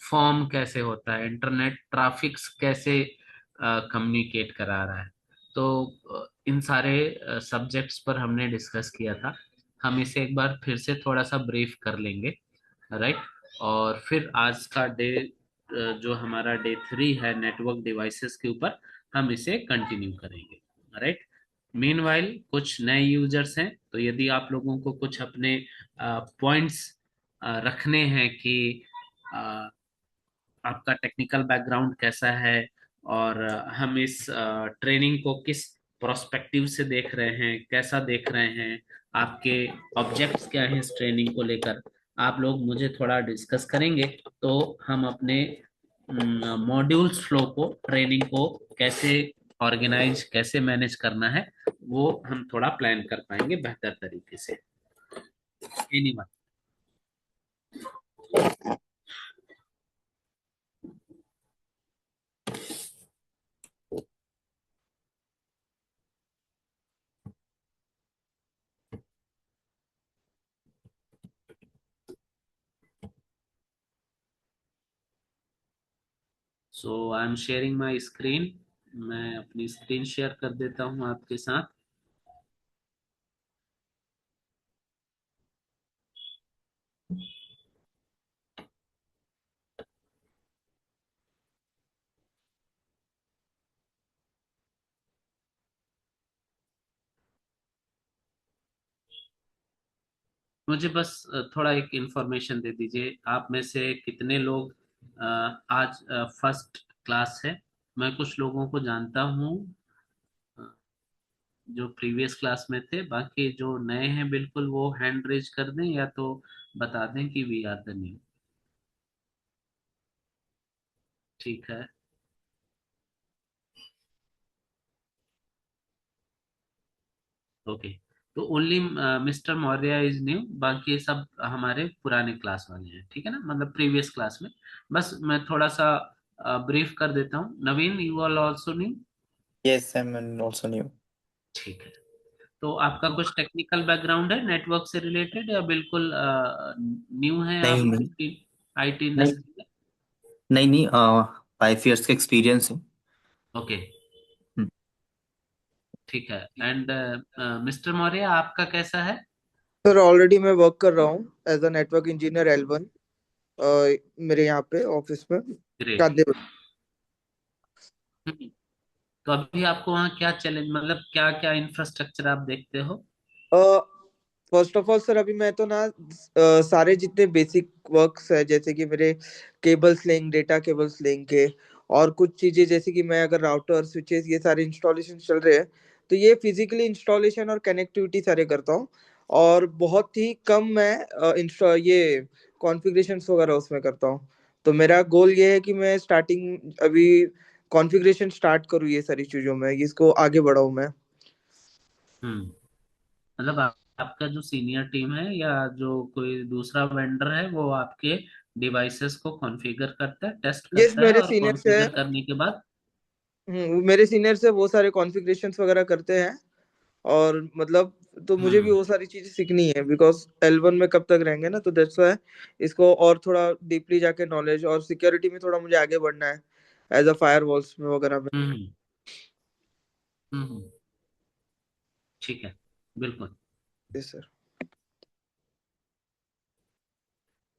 Form कैसे होता है, इंटरनेट ट्रैफिक्स कैसे कम्युनिकेट करा रहा है। तो इन सारे सब्जेक्ट्स पर हमने डिस्कस किया था। हम इसे एक बार फिर से थोड़ा सा ब्रीफ कर लेंगे, राइट। और फिर आज का डे, जो हमारा डे 3 है नेटवर्क डिवाइसेस के ऊपर, हम इसे कंटिन्यू करेंगे, राइट। मीनवाइल कुछ नए यूजर्स हैं, तो यदि आप लोगों को कुछ अपने पॉइंट्स रखने हैं कि आपका टेक्निकल बैकग्राउंड कैसा है, और हम इस ट्रेनिंग को किस प्रोस्पेक्टिव से देख रहे हैं, कैसा देख रहे हैं, आपके ऑब्जेक्ट्स क्या हैं इस ट्रेनिंग को लेकर, आप लोग मुझे थोड़ा डिस्कस करेंगे। तो हम अपने मॉड्यूल्स फ्लो को, ट्रेनिंग को कैसे ऑर्गेनाइज, कैसे मैनेज करना है, वो हम थोड़ा प्लान कर पाएंगे बेहतर तरीके से। Anyone. So I am sharing my screen. मैं अपनी स्क्रीन शेयर कर देता हूँ आपके साथ। मुझे बस थोड़ा एक इंफॉर्मेशन दे दीजिए, आप में से कितने लोग अ, आज फर्स्ट क्लास है। मैं कुछ लोगों को जानता हूँ अ, जो प्रीवियस क्लास में थे, बाकी जो नए हैं बिल्कुल वो हैंड रेज कर दें या तो बता दें कि वी आर द न्यू। ठीक है। ओके। तो only mister Maurya is new, बाकी सब हमारे पुराने क्लास वाले हैं, ठीक है ना, मतलब प्रीवियस क्लास में। बस मैं थोड़ा सा ब्रीफ कर देता हूँ। Naveen, you are also new. Yes, I'm also new. ठीक है। तो आपका कुछ टेक्निकल बैकग्राउंड है नेटवर्क से रिलेटेड, या बिल्कुल न्यू है नहीं आप नहीं आईटी नहीं इंडस्ट्री में? नहीं नहीं 5 years का एक्सपीरियंस है। ओके। हम्म। ठीक है। एंड मिस्टर मौर्य, आपका कैसा है? सर ऑलरेडी मैं वर्क कर रहा हूँ as a network engineer L1 मेरे यहाँ पे ऑफिस में ग्रेट। गांधी। तो अभी आपको वहाँ क्या चैलेंज, मतलब क्या क्या इंफ्रास्ट्रक्चर आप देखते हो? फर्स्ट ऑफ ऑल सर अभी मैं तो ना सारे जितने बेसिक वर्क्स है जैसे कि मेरे केबल्स लेंगे, डेटा केबल्स लेंगे और कुछ चीजें जैसे कि मैं अगर राउटर स्विचेस ये सारे इंस्टॉलेशन चल रहे हैं तो ये फिजिकली इंस्टॉलेशन और कनेक्टिविटी सारे करता हूँ। और बहुत ही कम मैं इंस्टॉ ये कॉन्फ़िगरेशंस वगैरह उसमें करता हूँ। तो मेरा गोल ये है कि मैं स्टार्टिंग अभी कॉन्फ़िगरेशन स्टार्ट करूँ ये सारी चीजों में, इसको आगे बढ़ाऊँ मैं। हम्म। मतलब आपका जो सीनियर टीम है या जो कोई दूसरा वेंडर है, वो आपके डिवाइसेस को कॉन्फ़िगर करता है, टेस्ट यस करता है, मेरे और सीनियर्स है। कॉन्फ़िगर करने के बाद। मेरे सीनियर से वो सारे कॉन्फ़िगरेशंस वगैरह करते हैं। और मतलब तो मुझे भी हम्म। वो सारी चीजें सीखनी है बिकॉज L1 में कब तक रहेंगे ना, तो दैट्स व्हाई इसको और थोड़ा डीपली जाके नॉलेज और सिक्योरिटी में थोड़ा मुझे आगे बढ़ना है एज अ फायरवॉल्स में वगैरह में। हम्म। हम्म। ठीक है। बिल्कुल। Yes sir.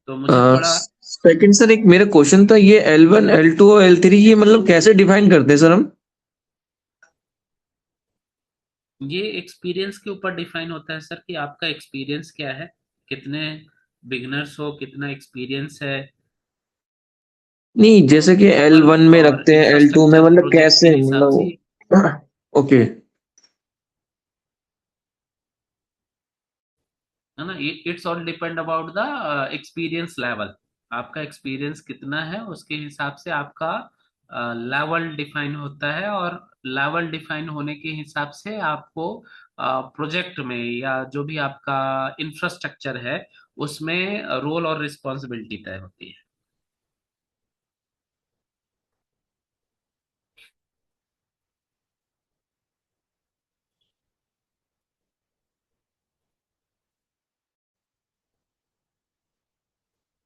तो मुझे थोड़ा, सेकंड सर, एक मेरा क्वेश्चन था, ये L1 L2 और L3 ये मतलब कैसे डिफाइन करते हैं सर हम? ये एक्सपीरियंस के ऊपर डिफाइन होता है सर, कि आपका एक्सपीरियंस क्या है, कितने बिगनर्स हो, कितना एक्सपीरियंस है, नहीं, जैसे कि पर L1 में और रखते हैं, L2 में, इंफ्रास्ट्रक्चर मतलब प्रोजेक्ट के कैसे, हिसाब से। मतलब ओके। है ना, it's all depend about the experience level. आपका एक्सपीरियंस कितना है उसके हिसाब से आपका लेवल डिफाइन होता है, और लेवल डिफाइन होने के हिसाब से आपको प्रोजेक्ट में या जो भी आपका इंफ्रास्ट्रक्चर है उसमें रोल और रिस्पॉन्सिबिलिटी तय होती है।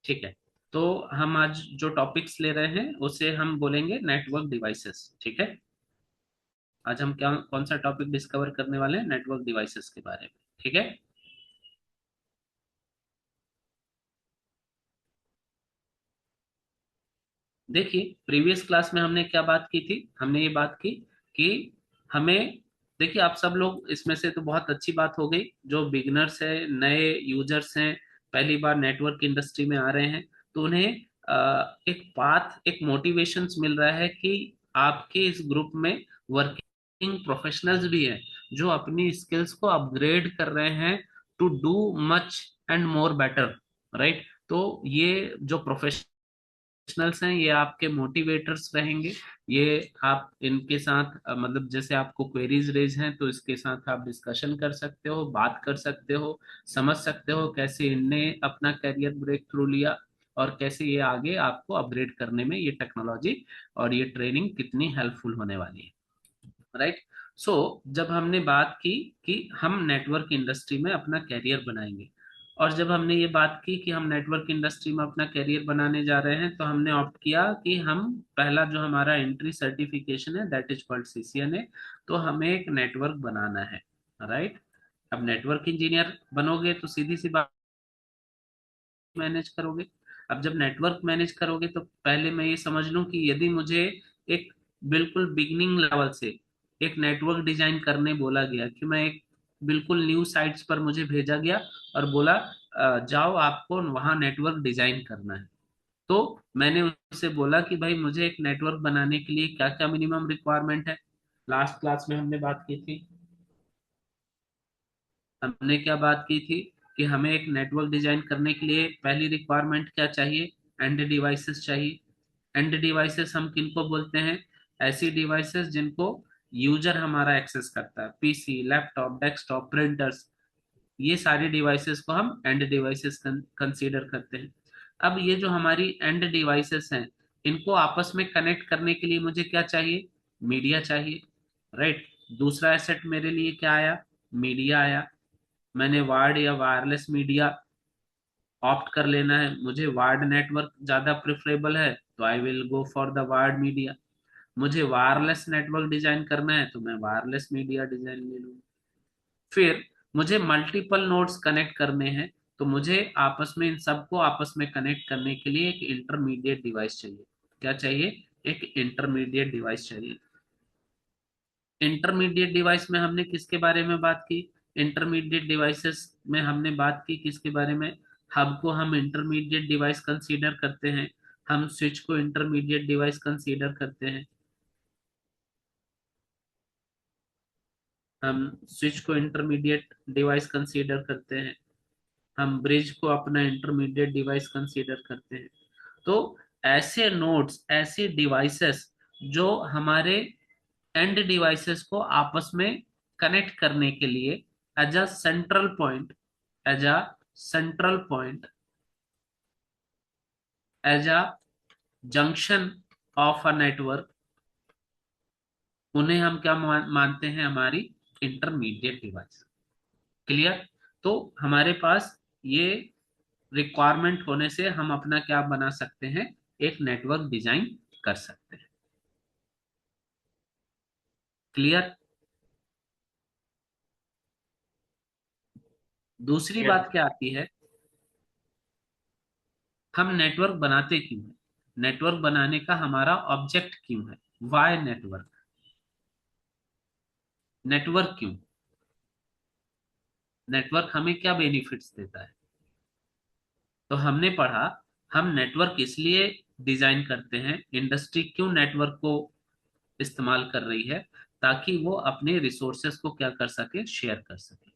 ठीक है। तो हम आज जो टॉपिक्स ले रहे हैं उसे हम बोलेंगे नेटवर्क डिवाइसेस, ठीक है। आज हम क्या कौन सा टॉपिक डिस्कवर करने वाले हैं, नेटवर्क डिवाइसेस के बारे में, ठीक है। देखिए प्रीवियस क्लास में हमने क्या बात की थी, हमने ये बात की कि हमें, देखिए आप सब लोग इसमें से तो बहुत अच्छी बात हो गई, जो बिगिनर्स है, नए यूजर्स हैं, पहली बार नेटवर्क इंडस्ट्री में आ रहे हैं, तो उन्हें एक पाथ, एक मोटिवेशंस मिल रहा है कि आपके इस ग्रुप में वर्किंग प्रोफेशनल्स भी हैं जो अपनी स्किल्स को अपग्रेड कर रहे हैं to do much and more better, right. तो ये जो प्रोफेशनल्स हैं ये आपके मोटिवेटर्स रहेंगे। ये आप इनके साथ मतलब जैसे आपको क्वेरीज रेज हैं तो इसके साथ आप डिस्कशन कर सकते हो, बात कर सकते हो, समझ सकते हो कैसे इनने अपना करियर ब्रेक थ्रू लिया और कैसे ये आगे आपको अपग्रेड करने में ये टेक्नोलॉजी और ये ट्रेनिंग कितनी हेल्पफुल होने वाली है, राइट। सो जब हमने बात की कि हम नेटवर्क इंडस्ट्री में अपना कैरियर बनाएंगे, और जब हमने ये बात की कि हम नेटवर्क इंडस्ट्री में अपना कैरियर बनाने जा रहे हैं, तो हमने ऑप्ट किया कि हम पहला जो हमारा एंट्री सर्टिफिकेशन है दैट इज कॉल्ड सीसीएनए, तो हमें एक नेटवर्क बनाना है, राइट। अब नेटवर्क इंजीनियर बनोगे तो सीधी सी बात, मैनेज करोगे। अब जब नेटवर्क मैनेज करोगे तो पहले मैं ये समझ लूं कि यदि मुझे एक बिल्कुल बिगिनिंग लेवल से एक नेटवर्क डिजाइन करने बोला गया, कि मैं एक बिल्कुल न्यू साइट्स पर मुझे भेजा गया और बोला जाओ आपको वहां नेटवर्क डिजाइन करना है, तो मैंने उससे बोला कि भाई मुझे एक नेटवर्क बनाने के लिए क्या क्या मिनिमम रिक्वायरमेंट है। लास्ट क्लास में हमने बात की थी, हमने क्या बात की थी कि हमें एक नेटवर्क डिजाइन करने के लिए पहली रिक्वायरमेंट क्या चाहिए, एंड डिवाइसेस चाहिए। एंड डिवाइसेस हम किनको बोलते हैं, ऐसी डिवाइसेस जिनको यूजर हमारा एक्सेस करता है, पीसी, लैपटॉप, डेस्कटॉप, प्रिंटर्स, ये सारी डिवाइसेस को हम एंड डिवाइसेस कंसीडर करते हैं। अब ये जो हमारी एंड डिवाइसेस हैं, इनको आपस में कनेक्ट करने के लिए मुझे क्या चाहिए, मीडिया चाहिए, राइट। दूसरा एसेट मेरे लिए क्या आया, मीडिया आया। मैंने वार्ड या वायरलेस मीडिया ऑप्ट कर लेना है, मुझे वार्ड नेटवर्क ज्यादा प्रेफरेबल है तो I will go for the ward media. मुझे वायरलेस नेटवर्क डिजाइन करना है तो मैं वायरलेस मीडिया डिजाइन ले लूंगा। फिर मुझे मल्टीपल नोड्स कनेक्ट करने हैं, तो मुझे आपस में इन सबको आपस में कनेक्ट करने के लिए एक इंटरमीडिएट डिवाइस चाहिए। क्या चाहिए, एक इंटरमीडिएट डिवाइस चाहिए। इंटरमीडिएट डिवाइस में हमने किसके बारे में बात की, इंटरमीडिएट डिवाइसेस में हमने बात की किसके बारे में, हब को हम इंटरमीडिएट डिवाइस कंसीडर करते हैं, हम स्विच को इंटरमीडिएट डिवाइस कंसीडर करते हैं, हम स्विच को इंटरमीडिएट डिवाइस कंसीडर करते हैं, हम ब्रिज को अपना इंटरमीडिएट डिवाइस कंसीडर करते हैं। तो ऐसे नोड्स, ऐसे डिवाइसेस जो हमारे एंड डिवाइसेस को आपस में कनेक्ट करने के लिए as a central point, as a central point, as a junction of a network, उन्हें हम क्या मानते हैं, हमारी इंटरमीडिएट डिवाइस। क्लियर। तो हमारे पास ये रिक्वायरमेंट होने से हम अपना क्या बना सकते हैं, एक नेटवर्क डिजाइन कर सकते हैं। क्लियर। दूसरी बात क्या आती है, हम नेटवर्क बनाते क्यों हैं, नेटवर्क बनाने का हमारा ऑब्जेक्ट क्यों है, वाई नेटवर्क, नेटवर्क क्यों, नेटवर्क हमें क्या बेनिफिट्स देता है। तो हमने पढ़ा हम नेटवर्क इसलिए डिजाइन करते हैं, इंडस्ट्री क्यों नेटवर्क को इस्तेमाल कर रही है, ताकि वो अपने रिसोर्सेस को क्या कर सके, शेयर कर सके।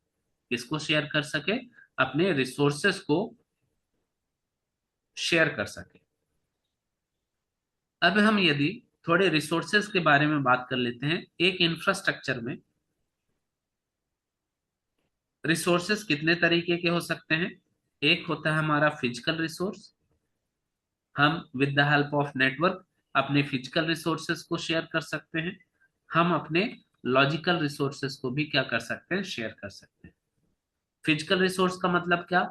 किसको शेयर कर सके, अपने रिसोर्सेस को शेयर कर सके। अब हम यदि थोड़े रिसोर्सेस के बारे में बात कर लेते हैं, एक इंफ्रास्ट्रक्चर में रिसोर्सेस कितने तरीके के हो सकते हैं, एक होता है हमारा फिजिकल रिसोर्स, हम with the help of network अपने फिजिकल रिसोर्सेस को शेयर कर सकते हैं, हम अपने लॉजिकल रिसोर्सेस को भी क्या कर सकते हैं, शेयर कर सकते हैं। फिजिकल रिसोर्स का मतलब क्या,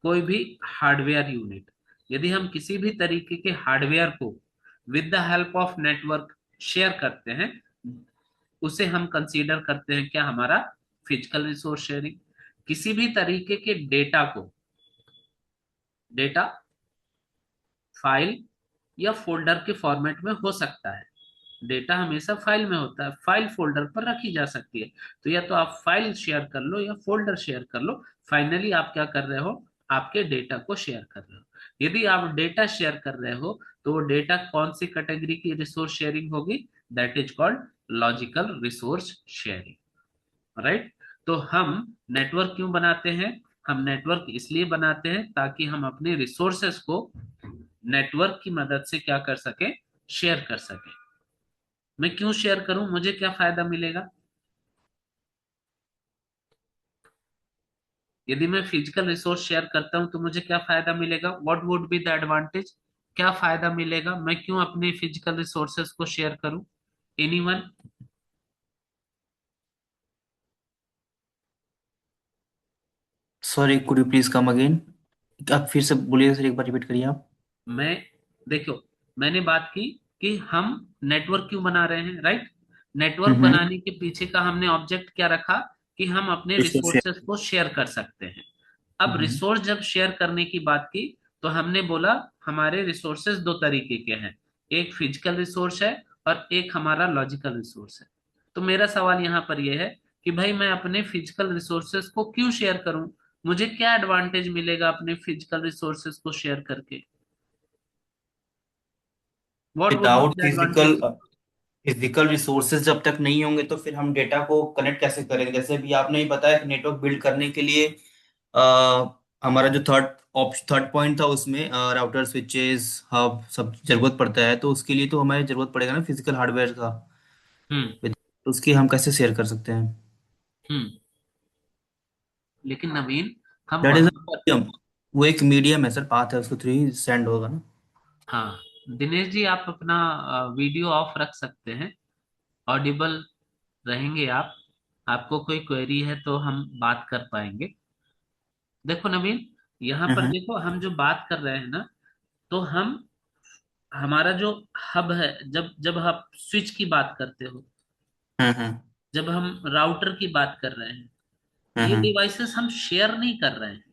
कोई भी हार्डवेयर यूनिट, यदि हम किसी भी तरीके के हार्डवेयर को with the help of network share करते हैं, उसे हम कंसीडर करते हैं क्या, हमारा फिजिकल रिसोर्स शेयरिंग। किसी भी तरीके के डेटा को, डेटा फाइल या फोल्डर के फॉर्मेट में हो सकता है। डेटा हमेशा फाइल में होता है, फाइल फोल्डर पर रखी जा सकती है। तो या तो आप फाइल शेयर कर लो या फोल्डर शेयर कर लो, फाइनली आप क्या कर रहे हो, आपके डेटा को शेयर कर रहे हो। यदि आप डेटा शेयर कर रहे हो तो वो डेटा कौन सी कैटेगरी की रिसोर्स शेयरिंग होगी, that is called logical resource sharing, right. तो हम नेटवर्क क्यों बनाते हैं, हम नेटवर्क इसलिए बनाते हैं ताकि हम अपने रिसोर्सेस को नेटवर्क की मदद से क्या कर सके, शेयर कर सके। मैं क्यों शेयर करूं, मुझे क्या फायदा मिलेगा। यदि मैं फिजिकल रिसोर्स शेयर करता हूं तो मुझे क्या फायदा मिलेगा, what would be the advantage, क्या फायदा मिलेगा, मैं क्यों अपने फिजिकल रिसोर्सेस को शेयर करूं, anyone. Sorry, could you please come again? आप फिर से बोलिए सर, एक बार रिपीट करिए आप। मैं, देखो, मैंने बात की कि हम नेटवर्क क्यों बना रहे हैं, राइट। नेटवर्क हम्म। बनाने के पीछे का हमने ऑब्जेक्ट क्या रखा, कि हम अपने रिसोर्स रिसोर्सेस शेयर। को शेयर कर सकते हैं। अब हम्म। रिसोर्स जब शेयर करने की बात की तो हमने बोला हमारे रिसोर्सेज दो तरीके के हैं, एक फिजिकल रिसोर्स है और एक हमारा लॉजिकल रिसोर्स है। तो मेरा सवाल यहाँ पर यह है कि भाई मैं अपने फिजिकल रिसोर्सेज को क्यों शेयर करूं, मुझे क्या एडवांटेज मिलेगा अपने फिजिकल रिसोर्सेज को शेयर करके, what would be without the physical advantage. Physical resources जब तक नहीं होंगे तो फिर हम डेटा को कनेक्ट कैसे करेंगे? जैसे भी आपने ही बताया कि नेटवर्क बिल्ड करने के लिए हमारा जो थर्ड पॉइंट था उसमें राउटर स्विचेस हब सब जरूरत पड़ता है, तो उसके लिए तो हमारी जरूरत पड़ेगा ना फिजिकल हार्डवेयर का। हम्म। तो उसकी हम कैसे शेयर कर सकते हैं? हम्म। लेकिन नवीन, हम दैट इज वहां पर, मीडियम। वो एक मीडियम है सर, पाथ है, उसको थ्रू ही सेंड होगा ना। हाँ, दिनेश जी आप अपना वीडियो ऑफ रख सकते हैं, ऑडिबल रहेंगे आप, आपको कोई क्वेरी है तो हम बात कर पाएंगे। देखो नवीन, यहाँ पर हम्म। देखो हम जो बात कर रहे हैं ना, तो हम, हमारा जो हब है, जब जब आप स्विच की बात करते हो, हम्म। जब हम राउटर की बात कर रहे हैं, ये हम्म। डिवाइसेस हम शेयर नहीं कर रहे हैं।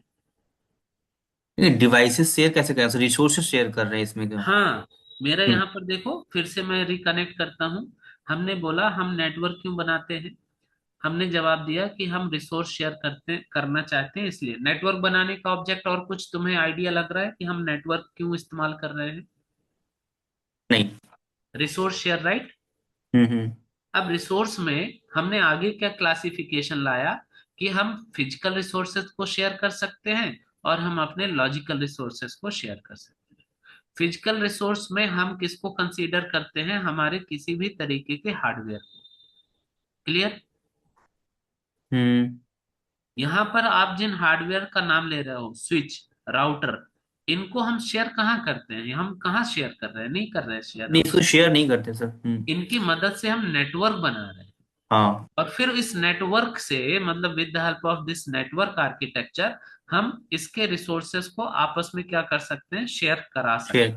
डिवाइसेस शेयर कैसे करें सर? रिसोर्सेज शेयर कर रहे हैं इसमें क्यों? हाँ, मेरा हम्म। यहाँ पर देखो, फिर से मैं रिकनेक्ट करता हूँ। हमने बोला हम नेटवर्क क्यों बनाते हैं, हमने जवाब दिया कि हम रिसोर्स शेयर करना चाहते हैं, इसलिए नेटवर्क बनाने का ऑब्जेक्ट। और कुछ तुम्हें आइडिया लग रहा है कि हम नेटवर्क क्यों इस्तेमाल कर रहे हैं, नहीं। Resource share, right. हम्म। अब रिसोर्स में हमने आगे क्या क्लासिफिकेशन लाया, कि हम फिजिकल रिसोर्सेज को शेयर कर सकते हैं और हम अपने लॉजिकल रिसोर्सेज को शेयर कर सकते हैं। फिजिकल रिसोर्स में हम किसको कंसीडर करते हैं, हमारे किसी भी तरीके के हार्डवेयर को, क्लियर। हम्म। यहाँ पर आप जिन हार्डवेयर का नाम ले रहे हो, स्विच, राउटर, इनको हम शेयर कहाँ करते हैं, हम कहाँ शेयर कर रहे हैं, नहीं कर रहे हैं शेयर नहीं, हम। इसको शेयर नहीं करते सर। इनकी मदद से हम नेटवर्क बना रहे हैं, हाँ। और फिर इस नेटवर्क से, मतलब with the help of this network architecture, हम इसके रिसोर्सेस को आपस में क्या कर सकते हैं, शेयर करा सकते शेयर।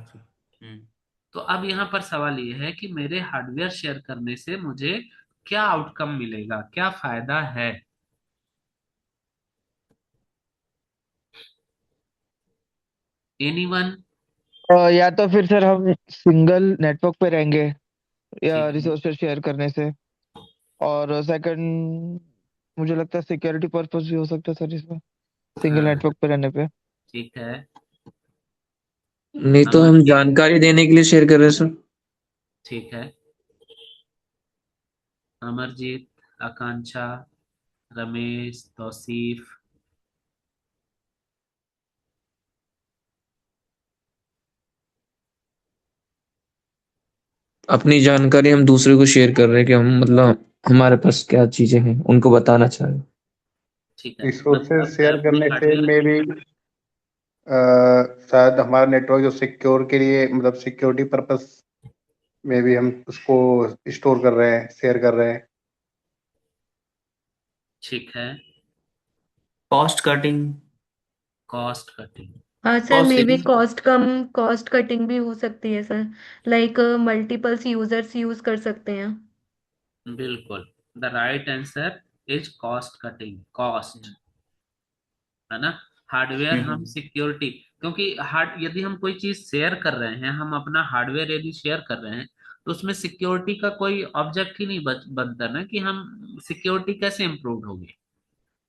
हैं। तो अब यहाँ पर सवाल ये है कि मेरे हार्डवेयर शेयर करने से मुझे क्या आउटकम मिलेगा, क्या फायदा है। एनीवन। या तो फिर सर हम सिंगल नेटवर्क पे रहेंगे या ठीक है। रिसोर्सेज शेयर करने से। और सेकंड, मुझे लगता है सिक्योरिटी पर्पस भी हो सकता है सर इसमें, सिंगल हाँ, नेटवर्क पे रहने पे। ठीक है। नहीं तो हम अमरजीत। जानकारी देने के लिए शेयर कर रहे हैं सर। ठीक है। अमरजीत, आकांक्षा, रमेश, तौसीफ। अपनी जानकारी हम दूसरे को शेयर कर रहे हैं कि हम मतलब हमारे पास क्या चीजें हैं उनको बताना चाह रहे हैं। ठीक है, रिसोर्सेज मतलब मैं शेयर अपने करने से हार्डवेयर, मे भी शायद हमारा नेटवर्क जो सिक्योर के लिए, मतलब सिक्योरिटी पर्पस में भी हम उसको स्टोर कर रहे हैं, शेयर कर रहे हैं। ठीक है। Cost cutting. कॉस्ट कटिंग, हाँ sir, cost may be saving. Cost cutting भी हो सकती है sir. Like multiples users use कर सकते हैं। बिल्कुल, the right answer is cost cutting, cost, है ना। हार्डवेयर हम हम्म। सिक्योरिटी, क्योंकि हार्ड यदि हम कोई चीज शेयर कर रहे हैं, हम अपना हार्डवेयर यदि शेयर कर रहे हैं, तो उसमें सिक्योरिटी का कोई ऑब्जेक्ट ही नहीं बनता ना, कि हम सिक्योरिटी कैसे इंप्रूव होगी।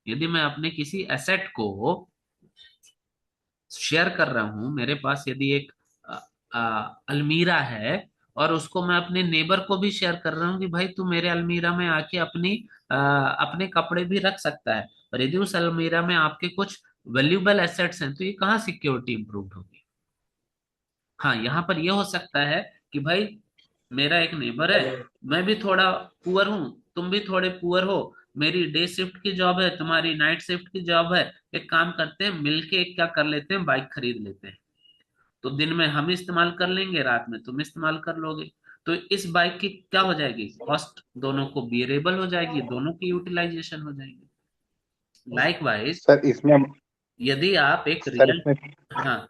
यदि मैं अपने किसी एसेट को शेयर कर रहा हूं, मेरे पास यदि एक अलमीरा है, और उसको मैं अपने नेबर को भी शेयर कर रहा हूँ कि भाई तू मेरे अलमीरा में आके अपने कपड़े भी रख सकता है, और यदि उस अलमीरा में आपके कुछ वैल्यूबल एसेट्स हैं, तो ये कहाँ सिक्योरिटी इंप्रूव होगी। हाँ, यहाँ पर ये हो सकता है कि भाई मेरा एक नेबर है, मैं भी थोड़ा पुअर हूँ, तुम भी थोड़े पुअर हो, मेरी डे शिफ्ट की जॉब है, तुम्हारी नाइट शिफ्ट की जॉब है, एक काम करते हैं मिलके, एक क्या कर लेते हैं, बाइक खरीद लेते हैं। तो दिन में हम इस्तेमाल कर लेंगे, रात में तुम इस्तेमाल कर लोगे। तो इस बाइक की क्या हो जाएगी, कॉस्ट दोनों को बियरेबल हो जाएगी, दोनों की यूटिलाइजेशन हो जाएगी। लाइकवाइज, सर इसमें यदि आप एक सर रियल, इसमें हाँ,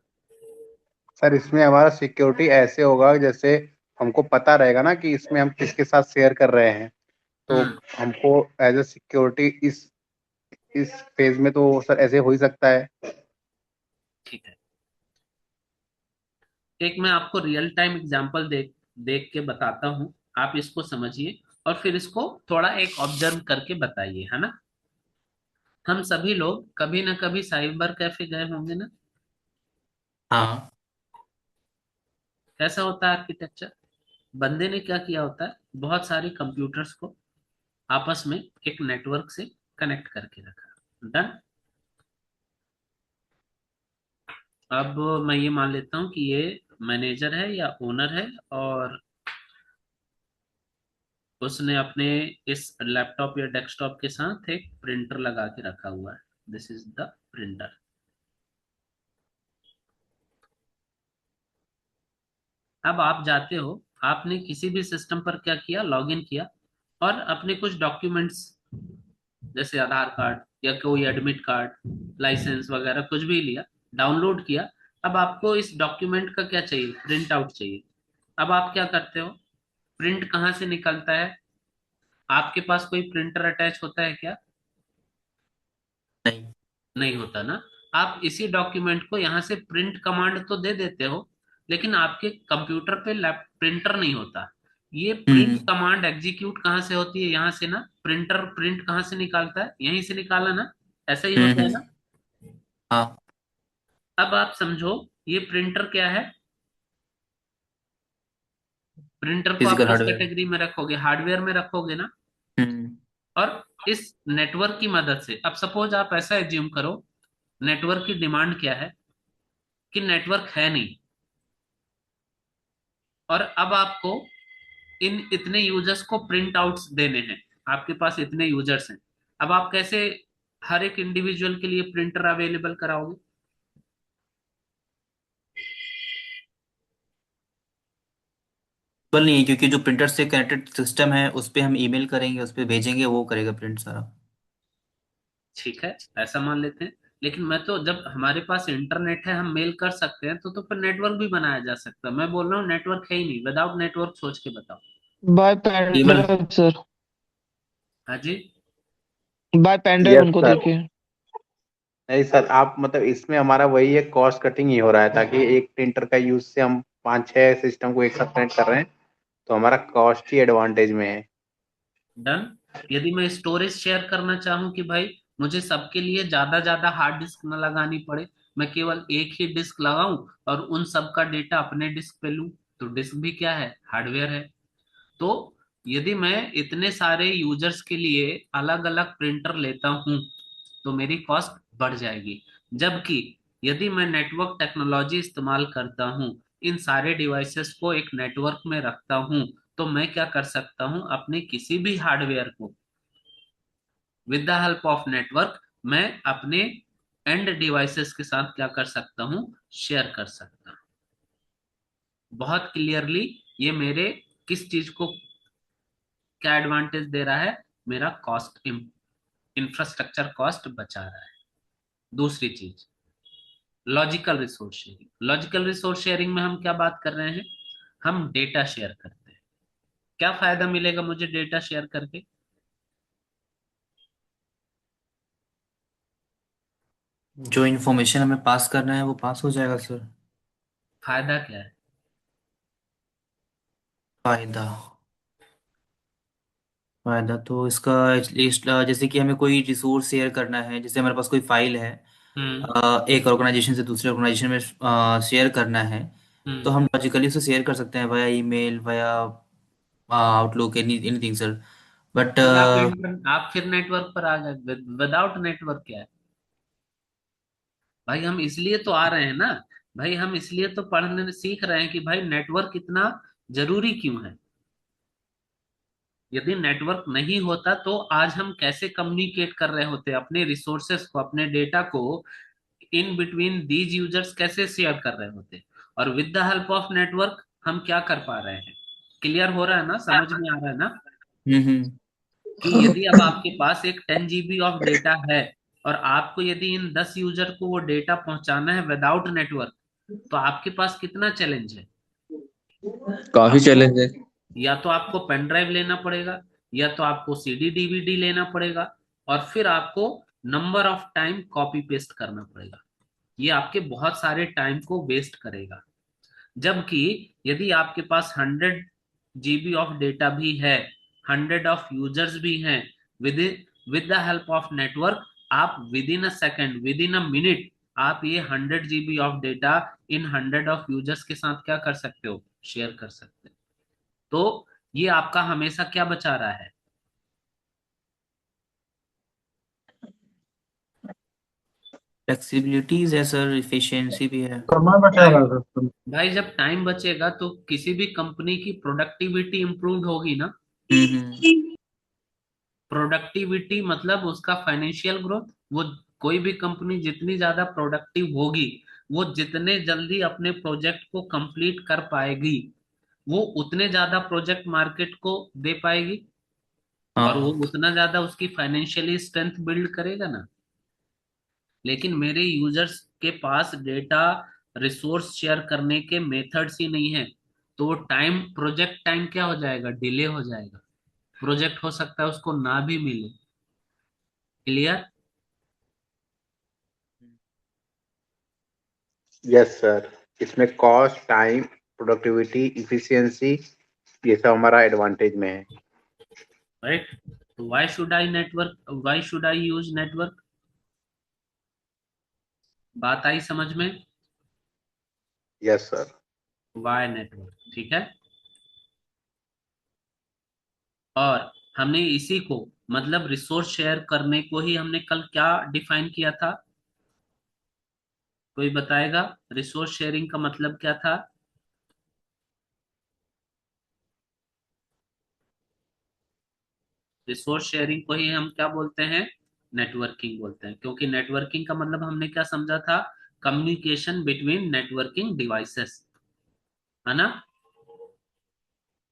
सर इसमें हमारा सिक्योरिटी ऐसे होगा जैसे हमको पता रहेगा ना कि इसमें हम किसके साथ शेयर कर रहे हैं, तो हम्म, हमको एज ए सिक्योरिटी इस फेज में तो सर ऐसे हो ही सकता है। ठीक है। एक मैं आपको रियल टाइम एग्जांपल देख देख के बताता हूँ, आप इसको समझिए, और फिर इसको थोड़ा एक ऑब्जर्व करके बताइए, है ना। हम सभी लोग कभी ना कभी साइबर कैफे गए होंगे ना। हाँ। कैसा होता है आर्किटेक्चर, बंदे ने क्या किया होता है, बहुत सारे कंप्यूटर्स को आपस में एक नेटवर्क से कनेक्ट करके रखा। डन। अब मैं ये मान लेता हूँ कि ये मैनेजर है या ओनर है, और उसने अपने इस लैपटॉप या डेस्कटॉप के साथ एक प्रिंटर लगा के रखा हुआ है। This is the printer. अब आप जाते हो, आपने किसी भी सिस्टम पर क्या किया, लॉगिन किया, और अपने कुछ डॉक्यूमेंट्स जैसे आधार कार्ड या कोई एडमिट कार्ड, लाइसेंस वगैरह कुछ भी लिया, डाउनलोड किया। अब आपको इस डॉक्यूमेंट का क्या चाहिए, प्रिंट आउट चाहिए। अब आप क्या करते हो, प्रिंट कहाँ से निकलता है, आपके पास कोई प्रिंटर अटैच होता है क्या। नहीं। नहीं होता ना। आप इसी डॉक्यूमेंट को यहाँ से प्रिंट कमांड तो दे देते हो, लेकिन आपके कंप्यूटर पे लैप प्रिंटर नहीं होता। ये प्रिंट हम्म। कमांड एग्जीक्यूट कहाँ से होती है, यहाँ से ना। प्रिंटर प्रिंट कहाँ से निकालता है, यहीं से निकाला ना। ऐसा ही होता है हम्म। ना। हाँ। अब आप समझो, ये प्रिंटर क्या है, प्रिंटर को आप फिजिकल किस हार्डवेयर। कैटेगरी में रखोगे, हार्डवेयर में रखोगे ना। हम्म। और इस नेटवर्क की मदद से, अब सपोज आप ऐसा एज्यूम करो, नेटवर्क की डिमांड क्या है, कि नेटवर्क है नहीं, और अब आपको इन इतने यूजर्स को प्रिंट आउट्स देने हैं, आपके पास इतने यूजर्स हैं। अब आप कैसे हर एक इंडिविजुअल के लिए प्रिंटर अवेलेबल कराओगे। पॉसिबल नहीं है, क्योंकि जो प्रिंटर से कनेक्टेड सिस्टम है उस पे हम ईमेल करेंगे, उस पे भेजेंगे, वो करेगा प्रिंट सारा। ठीक है, ऐसा मान लेते हैं। लेकिन मैं तो, जब हमारे पास इंटरनेट है, हम मेल कर सकते हैं, तो फिर नेटवर्क भी बनाया जा सकता है। मैं बोल रहा हूँ नेटवर्क है ही नहीं, विदाउट नेटवर्क सोच के बताओ। By pen cable. Drive sir. हाँ जी। बाय पेन ड्राइव यस उनको सर। देके। नहीं सर, आप मतलब इसमें हमारा वही है, कॉस्ट कटिंग ही हो रहा है, ताकि एक प्रिंटर का यूज से हम 5-6 सिस्टम को एक साथ कनेक्ट कर रहे हैं, तो हमारा कॉस्ट ही एडवांटेज में है। डन। यदि मैं स्टोरेज शेयर करना चाहूँ कि भाई मुझे सबके लिए ज्यादा ज्यादा हार्ड डिस्क न लगानी पड़े, मैं केवल एक ही डिस्क लगाऊं और उन सब का डेटा अपने डिस्क पे लूं, तो डिस्क भी क्या है, हार्डवेयर है। तो यदि मैं इतने सारे यूजर्स के लिए अलग अलग प्रिंटर लेता हूं, तो मेरी कॉस्ट बढ़ जाएगी। जबकि यदि मैं नेटवर्क टेक्नोलॉजी इस्तेमाल करता हूं, इन सारे डिवाइसेस को एक नेटवर्क में रखता हूं, तो मैं क्या कर सकता हूं, अपने किसी भी हार्डवेयर को with the help of network, मैं अपने एंड डिवाइसेस के साथ क्या कर सकता हूं, शेयर कर सकता हूं। बहुत क्लियरली ये मेरे किस चीज को क्या एडवांटेज दे रहा है, मेरा कॉस्ट, इंफ्रास्ट्रक्चर कॉस्ट बचा रहा है। दूसरी चीज, लॉजिकल रिसोर्स शेयरिंग में हम क्या बात कर रहे हैं? हम डेटा शेयर करते हैं। क्या फायदा मिलेगा मुझे डेटा शेयर करके? जो इन्फॉर्मेशन हमें पास करना है वो पास हो जाएगा सर। फायदा क्या है? फायदा फायदा तो इसका एटलीस्ट जैसे कि हमें कोई रिसोर्स शेयर करना है, जैसे हमारे पास कोई फाइल है, हम्म। एक ऑर्गेनाइजेशन से दूसरे ऑर्गेनाइजेशन में शेयर करना है, तो हम्म। हम लॉजिकली उसे शेयर कर सकते हैं via email, via outlook, anything sir. But भाई आप फिर नेटवर्क पर आ गए। विदाउट नेटवर्क क्या है? भाई हम इसलिए तो आ रहे हैं ना। भाई हम इसलिए तो पढ़ने सीख रहे हैं कि भाई नेटवर्क इतना जरूरी क्यों है। यदि नेटवर्क नहीं होता तो आज हम कैसे कम्युनिकेट कर रहे होते, अपने रिसोर्सेस को, अपने डेटा को इन बिटवीन दीज यूजर्स कैसे शेयर कर रहे होते। और with the help of network हम क्या कर पा रहे हैं? क्लियर हो रहा है ना? समझ में आ रहा है ना? हम्म। कि यदि अब आपके पास एक 10 GB ऑफ डेटा है और आपको यदि इन 10 यूजर को वो डेटा पहुंचाना है विदाउट नेटवर्क, तो आपके पास कितना चैलेंज है? काफी आपको चैलेंज है। या तो आपको पेन ड्राइव लेना पड़ेगा, या तो आपको सीडी डीवीडी लेना पड़ेगा, और फिर आपको number of time copy paste करना पड़ेगा। ये आपके बहुत सारे टाइम को वेस्ट करेगा। जबकि यदि आपके पास 100 GB ऑफ डेटा भी है, 100 ऑफ यूजर्स भी हैं, with with the help of network, आप within a second, within a minute, आप ये 100 GB of data in 100 of users के साथ क्या कर सकते हो? शेयर कर सकते हो। तो ये आपका हमेशा क्या बचा रहा है? फ्लेक्सिबिलिटीज है सर, इफिशियंसी भी है। समय बचा टाइम। रहा था। भाई जब टाइम बचेगा तो किसी भी कंपनी की प्रोडक्टिविटी इंप्रूव होगी ना। हम्म। प्रोडक्टिविटी मतलब उसका फाइनेंशियल ग्रोथ। वो कोई भी कंपनी जितनी ज्यादा प्रोडक्टिव होगी, वो जितने जल्दी अपने प्रोजेक्ट को कंप्लीट कर पाएगी, वो उतने ज्यादा प्रोजेक्ट मार्केट को दे पाएगी, और वो हाँ। उतना ज्यादा उसकी फाइनेंशियली स्ट्रेंथ बिल्ड करेगा ना। लेकिन मेरे यूजर्स के पास डेटा रिसोर्स शेयर करने के मेथड्स ही नहीं है, तो वो टाइम, प्रोजेक्ट टाइम क्या हो जाएगा? डिले हो जाएगा। प्रोजेक्ट हो सकता है उसको ना भी मिले। क्लियर? यस सर, इसमें कॉस्ट, टाइम, प्रोडक्टिविटी, इफिशियंसी, ये सब हमारा एडवांटेज में है। राइट। तो why should I use network? बात आई समझ में? Yes sir. वाई नेटवर्क, ठीक है। और हमने इसी को, मतलब रिसोर्स शेयर करने को ही हमने कल क्या डिफाइन किया था? कोई बताएगा रिसोर्स शेयरिंग का मतलब क्या था? रिसोर्स शेयरिंग को ही हम क्या बोलते हैं? नेटवर्किंग बोलते हैं। क्योंकि नेटवर्किंग का मतलब हमने क्या समझा था? कम्युनिकेशन बिटवीन नेटवर्किंग डिवाइसेस, है ना?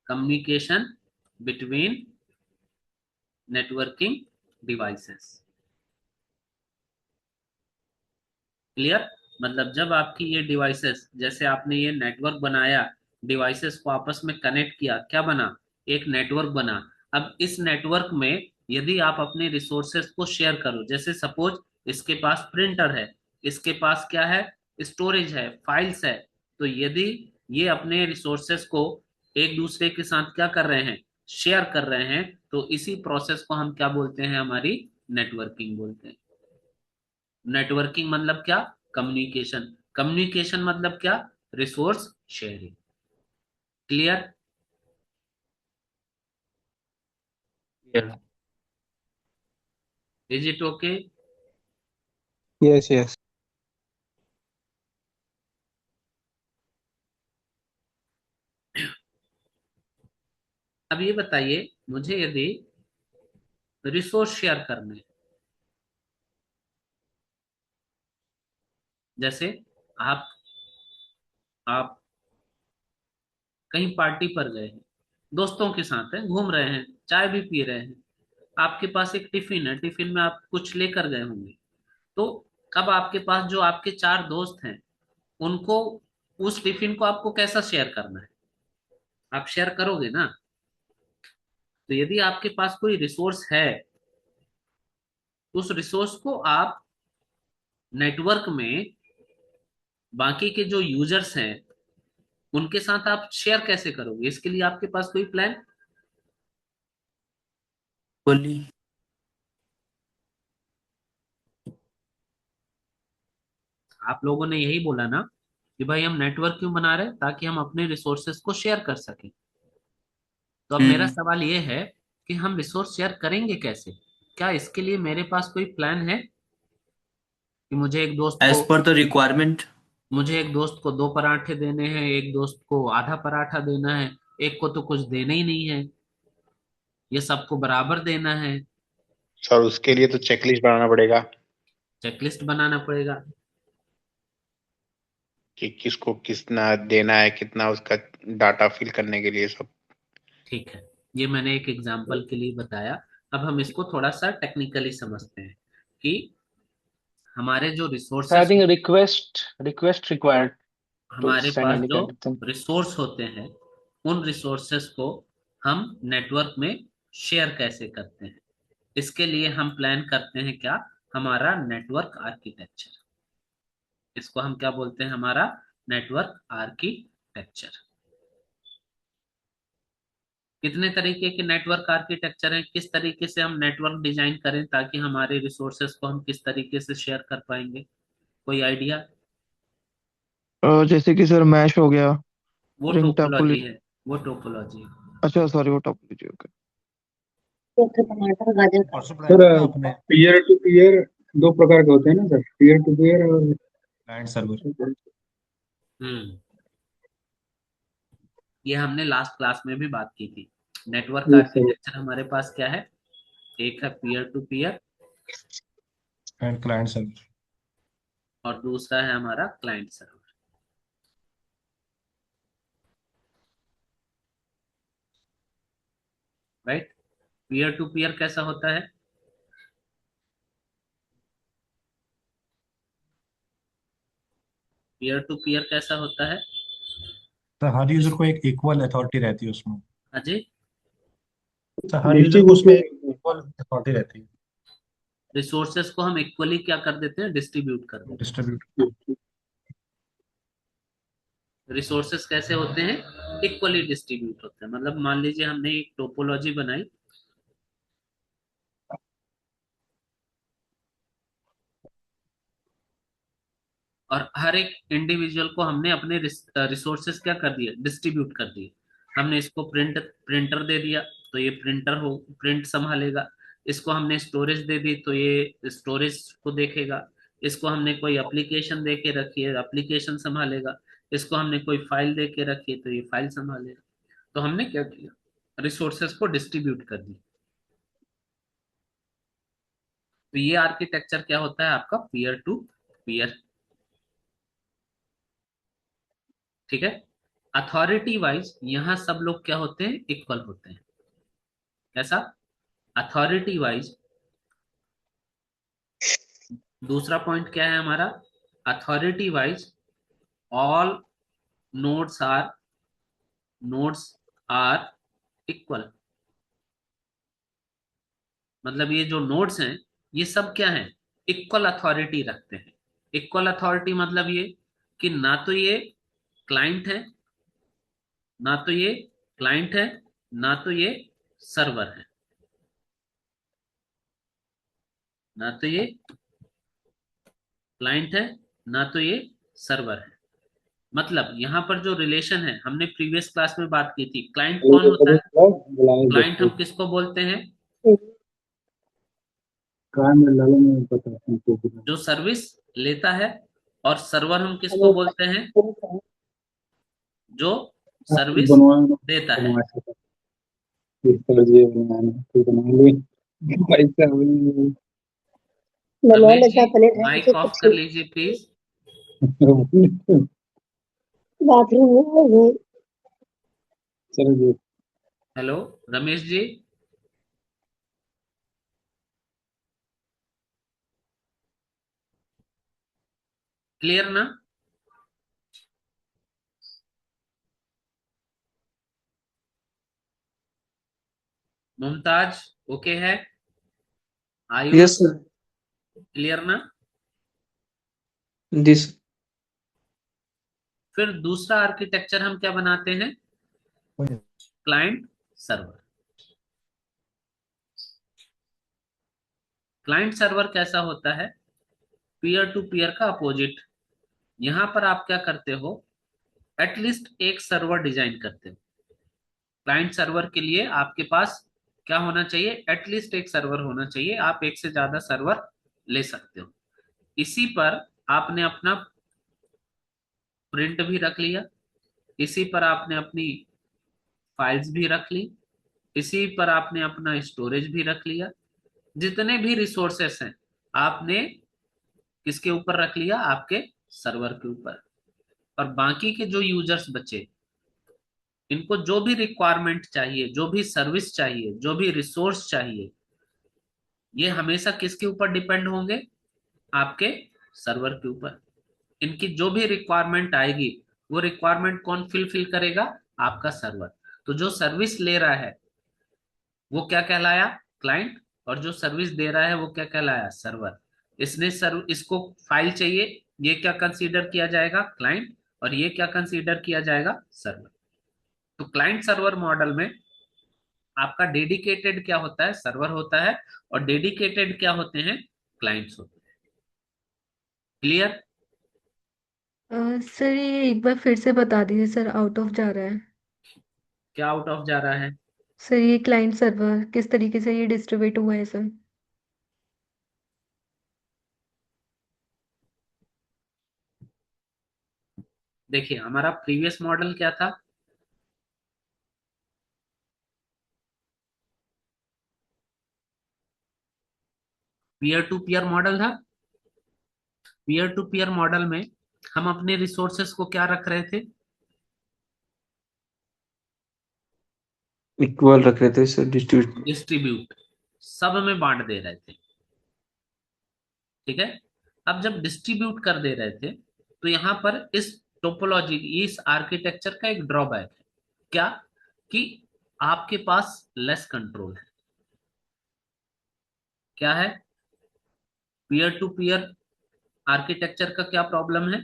Communication between networking devices. Clear? मतलब जब आपकी ये डिवाइसेस, जैसे आपने ये नेटवर्क बनाया, डिवाइसेस को आपस में कनेक्ट किया, क्या बना? एक नेटवर्क बना। अब इस नेटवर्क में यदि आप अपने रिसोर्सेस को शेयर करो, जैसे सपोज इसके पास प्रिंटर है, इसके पास क्या है? स्टोरेज है, फाइल्स है। तो यदि ये अपने रिसोर्सेस को एक दूसरे के साथ क्या कर रहे हैं? शेयर कर रहे हैं, तो इसी प्रोसेस को हम क्या बोलते हैं? हमारी नेटवर्किंग बोलते हैं। नेटवर्किंग मतलब क्या? कम्युनिकेशन। कम्युनिकेशन मतलब क्या? Resource sharing. Clear? Is it okay? Yes yes. अब ये बताइए मुझे, यदि रिसोर्स शेयर करने, जैसे आप आप कहीं पार्टी पर गए हैं, दोस्तों के साथ हैं, घूम रहे हैं, चाय भी पी रहे हैं, आपके पास एक टिफिन है, टिफिन में आप कुछ लेकर गए होंगे। तो अब आपके पास जो आपके 4 दोस्त हैं, उनको उस टिफिन को आपको कैसा शेयर करना है? आप शेयर करोगे ना? तो यदि आपके पास कोई रिसोर्स है, उस रिसोर्स को आप नेटवर्क में बाकी के जो यूजर्स हैं उनके साथ आप शेयर कैसे करोगे? इसके लिए आपके पास कोई प्लान? बोली। आप लोगों ने यही बोला ना कि भाई हम नेटवर्क क्यों बना रहे हैं, ताकि हम अपने रिसोर्सेस को शेयर कर सकें। तो अब मेरा हम्म। सवाल ये है कि हम रिसोर्स शेयर करेंगे कैसे? क्या इसके लिए मेरे पास कोई प्लान है कि एज पर द रिक्वायरमेंट। मुझे एक दोस्त को 2 पराठे देने हैं, एक दोस्त को आधा पराठा देना है, एक को तो कुछ देना ही नहीं है, ये सबको बराबर देना है? सर उसके लिए तो चेकलिस्ट बनाना पड़ेगा चेकलिस्ट बनाना पड़ेगा। कि किसको कितना देना है, कितना उसका डाटा फिल करने के लिए सब। ठीक है, ये मैंने एक एग्जांपल के लिए बताया। अब हम इसको थोड़ा सा टेक्निकली समझते हैं कि हमारे जो I resources, think request required to हमारे send पास any जो kind of thing. रिसोर्स होते हैं, उन रिसोर्सेस को हम नेटवर्क में शेयर कैसे करते हैं? इसके लिए हम प्लान करते हैं क्या? हमारा नेटवर्क आर्किटेक्चर। इसको हम क्या बोलते हैं? हमारा नेटवर्क आर्किटेक्चर। कितने तरीके के नेटवर्क आर्किटेक्चर हैं? किस तरीके से हम नेटवर्क डिजाइन करें ताकि हमारे रिसोर्सेस को हम किस तरीके से शेयर कर पाएंगे? कोई आइडिया? जैसे कि सर मैश हो गया, वो रिंग टोपोलॉजी टोपोलॉजी। है, वो टोपोलॉजी है। अच्छा सॉरी, वो टोपोलॉजी। ओके। टमाटर गाजर का सर पीयर टू पीयर दो प्रकार के होते हैं ना सर, पीयर टू पीयर और क्लाइंट सर्वर। हम्म, ये हमने लास्ट क्लास में भी बात की थी। नेटवर्क आर्किटेक्चर हमारे पास क्या है? एक है peer to peer, and client server. और दूसरा है हमारा client server. Right? Peer to peer कैसा होता है? पीयर टू पीयर कैसा होता है? तो हर यूजर को एक इक्वल अथॉरिटी रहती है उसमें। अजय, तो हर यूजर को उसमें इक्वल अथॉरिटी रहती है। रिसोर्सेस को हम इक्वली क्या कर देते हैं? डिस्ट्रीब्यूट कर देते डिस्ट्रीब्यूट। हैं। रिसोर्सेस कैसे होते हैं? इक्वली डिस्ट्रीब्यूट होते हैं। मतलब मान लीजिए हमने एक टोपोलॉजी बनाई, और हर एक इंडिविजुअल को हमने अपने रिसोर्सेस क्या कर दिए? डिस्ट्रीब्यूट कर दिए। हमने इसको प्रिंटर दे दिया, तो ये प्रिंटर हो प्रिंट संभालेगा। इसको हमने स्टोरेज दे दी, तो ये स्टोरेज को देखेगा। इसको हमने कोई एप्लीकेशन दे के रखी है, एप्लीकेशन संभालेगा। इसको हमने कोई फाइल दे के रखी है, तो ये फाइल संभालेगा। तो हमने क्या किया? रिसोर्सेस को डिस्ट्रीब्यूट कर दी। तो ये आर्किटेक्चर क्या होता है आपका? Peer to peer. ठीक है? अथॉरिटी वाइज यहाँ सब लोग क्या होते हैं? इक्वल होते हैं। कैसा? Authority wise. दूसरा पॉइंट क्या है हमारा? Authority wise all nodes are nodes are equal. मतलब ये जो नोड्स हैं, ये सब क्या हैं? इक्वल अथॉरिटी रखते हैं। इक्वल अथॉरिटी मतलब ये कि ना तो ये क्लाइंट है, ना तो ये क्लाइंट है, ना तो ये सर्वर है, ना तो ये क्लाइंट है, ना तो ये सर्वर है। मतलब यहाँ पर जो रिलेशन है, हमने प्रीवियस क्लास में बात की थी, क्लाइंट कौन होता है? क्लाइंट हम किसको बोलते हैं? जो सर्विस लेता है। और सर्वर हम किसको बोलते हैं? जो सर्विस देता है। रमेश जी, माइक ऑफ कर लीजिए प्लीज। बाथरूम में चलो जी। हेलो रमेश जी। क्लियर ना? मुमताज ओके है? Ayush yes sir. क्लियर ना? जी सर। फिर दूसरा आर्किटेक्चर हम क्या बनाते हैं? Client server. क्लाइंट सर्वर कैसा होता है? पीयर टू पीयर का अपोजिट। यहां पर आप क्या करते हो? एटलीस्ट एक सर्वर डिजाइन करते हो। क्लाइंट सर्वर के लिए आपके पास क्या होना चाहिए? एटलीस्ट एक सर्वर होना चाहिए। आप एक से ज्यादा सर्वर ले सकते हो। इसी पर आपने अपना प्रिंट भी रख लिया, इसी पर आपने अपनी फाइल्स भी रख ली, इसी पर आपने अपना स्टोरेज भी रख लिया। जितने भी रिसोर्सेस हैं आपने किसके ऊपर रख लिया? आपके सर्वर के ऊपर। और बाकी के जो यूजर्स बचे, इनको जो भी रिक्वायरमेंट चाहिए, जो भी सर्विस चाहिए, जो भी रिसोर्स चाहिए, ये हमेशा किसके ऊपर डिपेंड होंगे? आपके सर्वर के ऊपर। इनकी जो भी रिक्वायरमेंट आएगी, वो रिक्वायरमेंट कौन फिल करेगा? आपका सर्वर। तो जो सर्विस ले रहा है वो क्या कहलाया? क्लाइंट। और जो सर्विस दे रहा है वो क्या कहलाया? सर्वर। इसको फाइल चाहिए, ये क्या कंसीडर किया जाएगा? क्लाइंट। और ये क्या कंसीडर किया जाएगा? सर्वर। तो क्लाइंट सर्वर मॉडल में आपका डेडिकेटेड क्या होता है? सर्वर होता है। और डेडिकेटेड क्या होते हैं? क्लाइंट्स होते हैं। क्लियर? सर ये एक बार फिर से बता दीजिए सर, आउट ऑफ जा रहा है। क्या आउट ऑफ जा रहा है? सर ये क्लाइंट सर्वर किस तरीके से ये डिस्ट्रीब्यूट हुआ है सर? देखिए, हमारा प्रीवियस मॉडल क्या था? पीयर टू पीयर मॉडल था। पीयर टू पीयर मॉडल में हम अपने रिसोर्सेस को क्या रख रहे थे? इक्वल रख रहे थे सर, डिस्ट्रीब्यूट। डिस्ट्रीब्यूट। सब में बांट दे रहे थे। ठीक है। अब जब डिस्ट्रीब्यूट कर दे रहे थे तो यहां पर इस टोपोलॉजी, इस आर्किटेक्चर का एक ड्रॉबैक है। क्या? कि आपके पास लेस कंट्रोल है। क्या है? पीयर टू पीयर आर्किटेक्चर का क्या प्रॉब्लम है?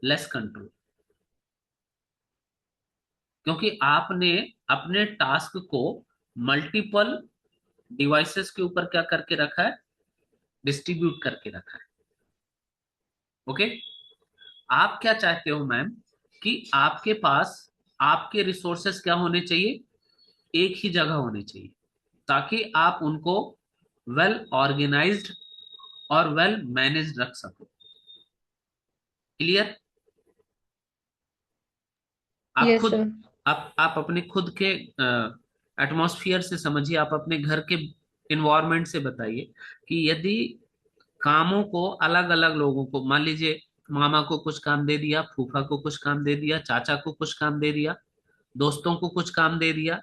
Less control. क्योंकि आपने अपने टास्क को मल्टीपल डिवाइसेस के ऊपर क्या करके रखा है? डिस्ट्रीब्यूट करके रखा है। ओके। आप क्या चाहते हो मैम? कि आपके पास आपके रिसोर्सेस क्या होने चाहिए? एक ही जगह होने चाहिए, ताकि आप उनको वेल ऑर्गेनाइज्ड और वेल मैनेज्ड रख सको। क्लियर? आप यस खुद, सर। आप अपने खुद के एटमॉस्फियर से समझिए, आप अपने घर के इन्वायरमेंट से बताइए कि यदि कामों को अलग अलग लोगों को, मान लीजिए मामा को कुछ काम दे दिया, फूफा को कुछ काम दे दिया, चाचा को कुछ काम दे दिया, दोस्तों को कुछ काम दे दिया।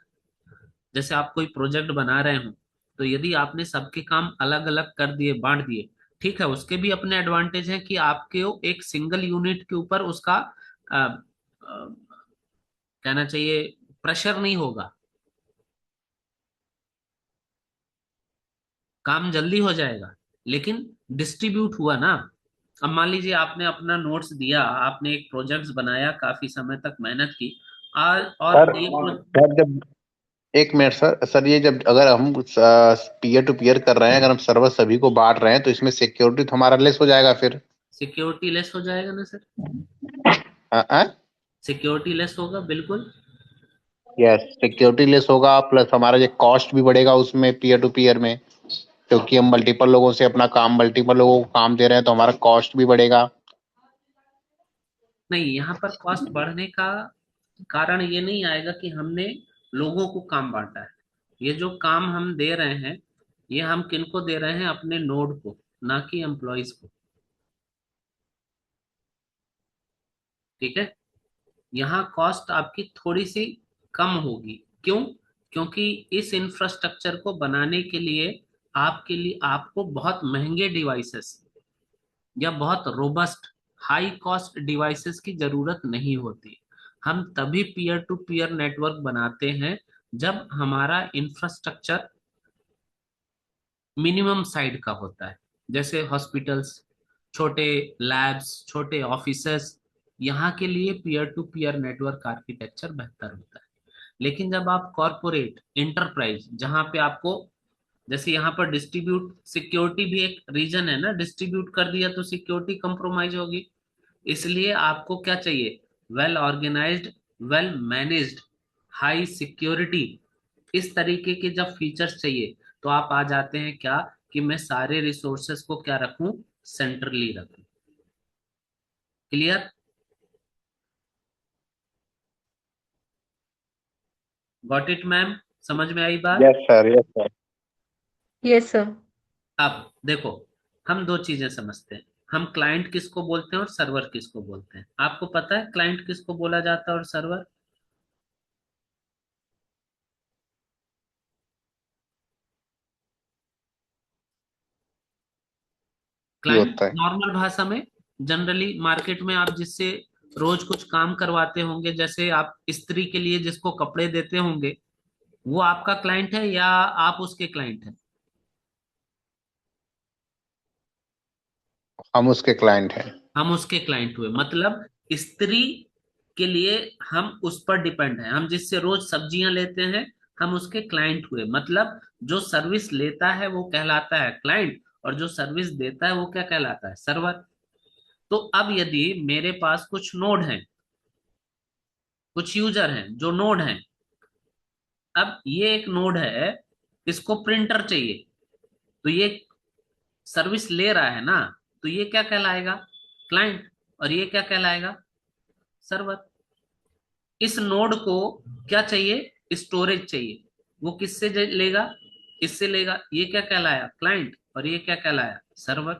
जैसे आप कोई प्रोजेक्ट बना रहे हो, तो यदि आपने सबके काम अलग अलग कर दिए, बांट दिए, ठीक है, उसके भी अपने एडवांटेज हैं कि आपके एक सिंगल यूनिट के ऊपर उसका कहना चाहिए प्रेशर नहीं होगा, काम जल्दी हो जाएगा। लेकिन डिस्ट्रीब्यूट हुआ ना। अब मान लीजिए आपने अपना नोट्स दिया, आपने एक प्रोजेक्ट बनाया, काफी समय तक मेहनत की, आज और सर एक सर जब एक मिनट सर, ये जब अगर हम पीयर टू पीयर कर रहे हैं, अगर हम सर्वर सभी को बांट रहे हैं, तो इसमें सिक्योरिटी तो हमारा लेस हो जाएगा फिर। सिक्योरिटी लेस हो जाएगा ना सर? हाँ। सिक्योरिटी लेस होगा बिल्कुल। यस, सिक्योरिटी लेस होगा, प्लस हमारा जो कॉस्ट भी बढ़ेगा उसमें पीयर टू पीयर में, क्योंकि हम मल्टीपल लोगों से अपना काम, मल्टीपल लोगों को काम दे रहे हैं, तो हमारा कॉस्ट भी बढ़ेगा। नहीं, यहाँ पर कॉस्ट बढ़ने का कारण ये नहीं आएगा कि हमने लोगों को काम बांटा है। ये जो काम हम दे रहे हैं, ये हम किनको दे रहे हैं? अपने नोड को, ना कि एम्प्लॉयज को। ठीक है। यहाँ कॉस्ट आपकी थोड़ी सी कम होगी। क्यों? क्योंकि इस इंफ्रास्ट्रक्चर को बनाने के लिए आपके लिए आपको बहुत महंगे डिवाइसेस या बहुत रोबस्ट हाई कॉस्ट डिवाइसेस की जरूरत नहीं होती। हम तभी पीयर टू पीयर नेटवर्क बनाते हैं जब हमारा इंफ्रास्ट्रक्चर मिनिमम साइड का होता है। जैसे हॉस्पिटल्स, छोटे लैब्स, छोटे ऑफिसेस, यहाँ के लिए peer to peer network architecture बेहतर होता है। लेकिन जब आप कॉरपोरेट इंटरप्राइज, जहाँ पे आपको, जैसे यहाँ पर डिस्ट्रीब्यूट सिक्योरिटी भी एक रीजन है ना, डिस्ट्रीब्यूट कर दिया तो सिक्योरिटी कंप्रोमाइज होगी। इसलिए आपको क्या चाहिए? Well organised, well managed, high security, इस तरीके के जब फीचर्स चाहिए तो आप आ जाते हैं क्या, कि मैं सारे रिसोर्सेस को क्या रखूं, सेंट्रली रखूं। क्लियर? Got it ma'am? समझ में आई बात? Yes sir, yes sir. Yes sir. अब देखो, हम दो चीजें समझते हैं। हम क्लाइंट किसको बोलते हैं और सर्वर किसको बोलते हैं? आपको पता है क्लाइंट किसको बोला जाता है और सर्वर? ये क्लाइंट होता है। नॉर्मल भाषा में, जनरली मार्केट में आप जिससे रोज कुछ काम करवाते होंगे, जैसे आप स्त्री के लिए जिसको कपड़े देते होंगे, वो आपका क्लाइंट है या आप उसके क्लाइंट हैं? हम उसके क्लाइंट हैं। हम उसके क्लाइंट हुए, मतलब स्त्री के लिए हम उस पर डिपेंड है। हम जिससे रोज सब्जियां लेते हैं, हम उसके क्लाइंट हुए। मतलब जो सर्विस लेता है वो कहलाता है क्लाइंट, और जो सर्विस देता है वो क्या कहलाता है? सर्वर। तो अब यदि मेरे पास कुछ नोड हैं, कुछ यूजर हैं जो नोड हैं, अब ये एक नोड है, इसको प्रिंटर चाहिए, तो ये सर्विस ले रहा है ना, तो ये क्या कहलाएगा? क्लाइंट। और ये क्या कहलाएगा? सर्वर। इस नोड को क्या चाहिए? स्टोरेज चाहिए। वो किससे लेगा? इससे लेगा। ये क्या कहलाया? क्लाइंट। और ये क्या कहलाया? सर्वर।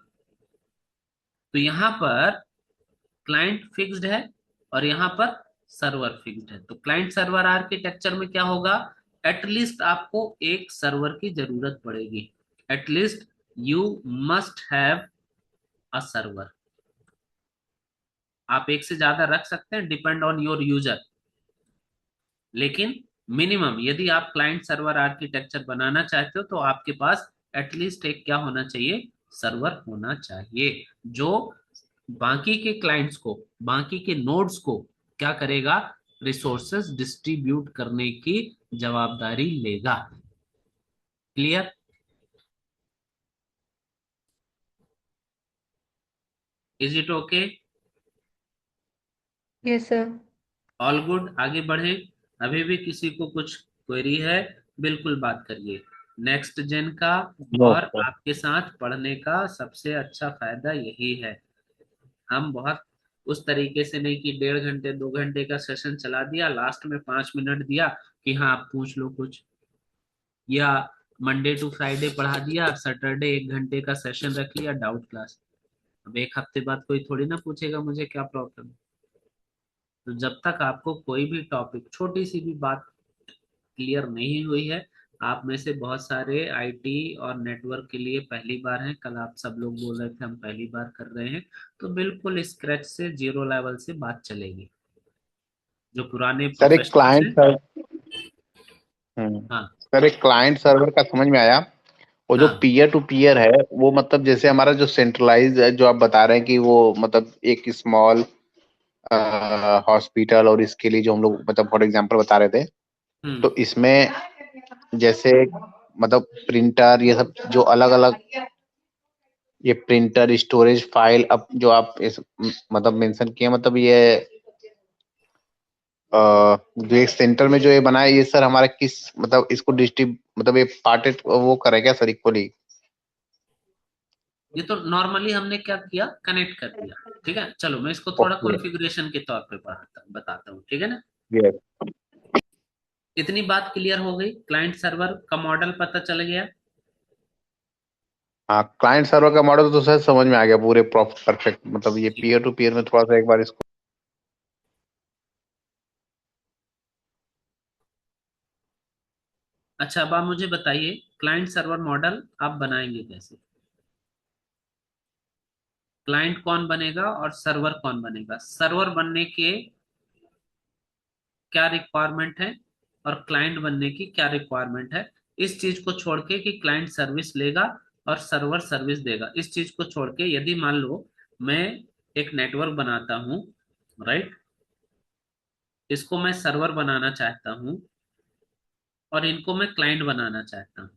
तो यहां पर क्लाइंट फिक्स्ड है और यहां पर सर्वर फिक्स्ड है। तो क्लाइंट सर्वर आर्किटेक्चर में क्या होगा? एटलीस्ट आपको एक सर्वर की जरूरत पड़ेगी। At least you must have a server. आप एक से ज्यादा रख सकते हैं, डिपेंड ऑन योर यूजर, लेकिन मिनिमम यदि आप क्लाइंट सर्वर आर्किटेक्चर बनाना चाहते हो तो आपके पास एटलीस्ट एक क्या होना चाहिए? सर्वर होना चाहिए, जो बाकी के क्लाइंट्स को, बाकी के नोड्स को क्या करेगा? रिसोर्सेस डिस्ट्रीब्यूट करने की जवाबदारी लेगा। Clear? Is it okay? Yes sir. All good? आगे बढ़े? अभी भी किसी को कुछ क्वेरी है? बिल्कुल बात करिए। नेक्स्ट जेन का नो और सर। आपके साथ पढ़ने का सबसे अच्छा फायदा यही है। हम बहुत उस तरीके से नहीं कि 1.5 घंटे 2 घंटे का सेशन चला दिया, लास्ट में 5 मिनट दिया कि हाँ आप पूछ लो कुछ, या मंडे टू फ्राइडे पढ़ा दिया, सैटरडे 1 घंटे का सेशन रख लिया डाउट क्लास। अब एक हफ्ते बाद कोई थोड़ी ना पूछेगा मुझे क्या प्रॉब्लम है। तो जब तक आपको कोई भी टॉपिक, छोटी सी भी बात क्लियर नहीं हुई है, आप में से बहुत सारे आईटी और नेटवर्क के लिए पहली बार हैं, कल आप सब लोग बोल रहे थे हम पहली बार कर रहे हैं, तो बिल्कुल स्क्रैच से, जीरो लेवल से बात चलेगी। जो पुराने सर एक प्रोफेशनल्स क्लाइंट हैं। सर। हाँ सर एक क्लाइंट सर्वर का समझ में आया। वो जो हाँ। पीयर टू पीयर है, वो मतलब जैसे हमारा जो सेंट्रलाइज है, जो आप बता रहे हैं कि वो मतलब एक स्मॉल हॉस्पिटल और इसके लिए जो हम लोग मतलब फॉर एग्जांपल बता रहे थे, हम्म। तो इसमें जैसे मतलब प्रिंटर ये सब जो अलग अलग, ये प्रिंटर स्टोरेज फाइल, अब जो आप इस मतलब मेंशन किए, मतलब ये जो एक सेंटर में जो ये बना है, ये सर हमारा किस मतलब इसको डिस्ट्रीब मतलब ये पार्टेड वो करे क्या सर इक्वली? ये तो नॉर्मली हमने क्या किया, कनेक्ट कर दिया। ठीक है, चलो मैं इसको थोड़ा ओके। कॉन्फ़िगरेशन के तौर पे बताता हूँ, ठीक है ना। यस। इतनी बात क्लियर हो गई, क्लाइंट सर्वर का मॉडल पता चल गया। हाँ, क्लाइंट सर्वर का मॉडल तो सर समझ में आ गया पूरे परफेक्ट। मतलब ये पीयर टू पीयर में थोड़ा सा एक बार इसको। अच्छा, अब आप मुझे बताइए क्लाइंट सर्वर मॉडल आप बनाएंगे कैसे? क्लाइंट कौन बनेगा और सर्वर कौन बनेगा। सर्वर बनने के क्या रिक्वायरमेंट है और क्लाइंट बनने की क्या रिक्वायरमेंट है, इस चीज को छोड़ के कि क्लाइंट सर्विस लेगा और सर्वर सर्विस देगा, इस चीज को छोड़ के यदि मान लो मैं एक नेटवर्क बनाता हूं, राइट, इसको मैं सर्वर बनाना चाहता हूं और इनको मैं क्लाइंट बनाना चाहता हूं,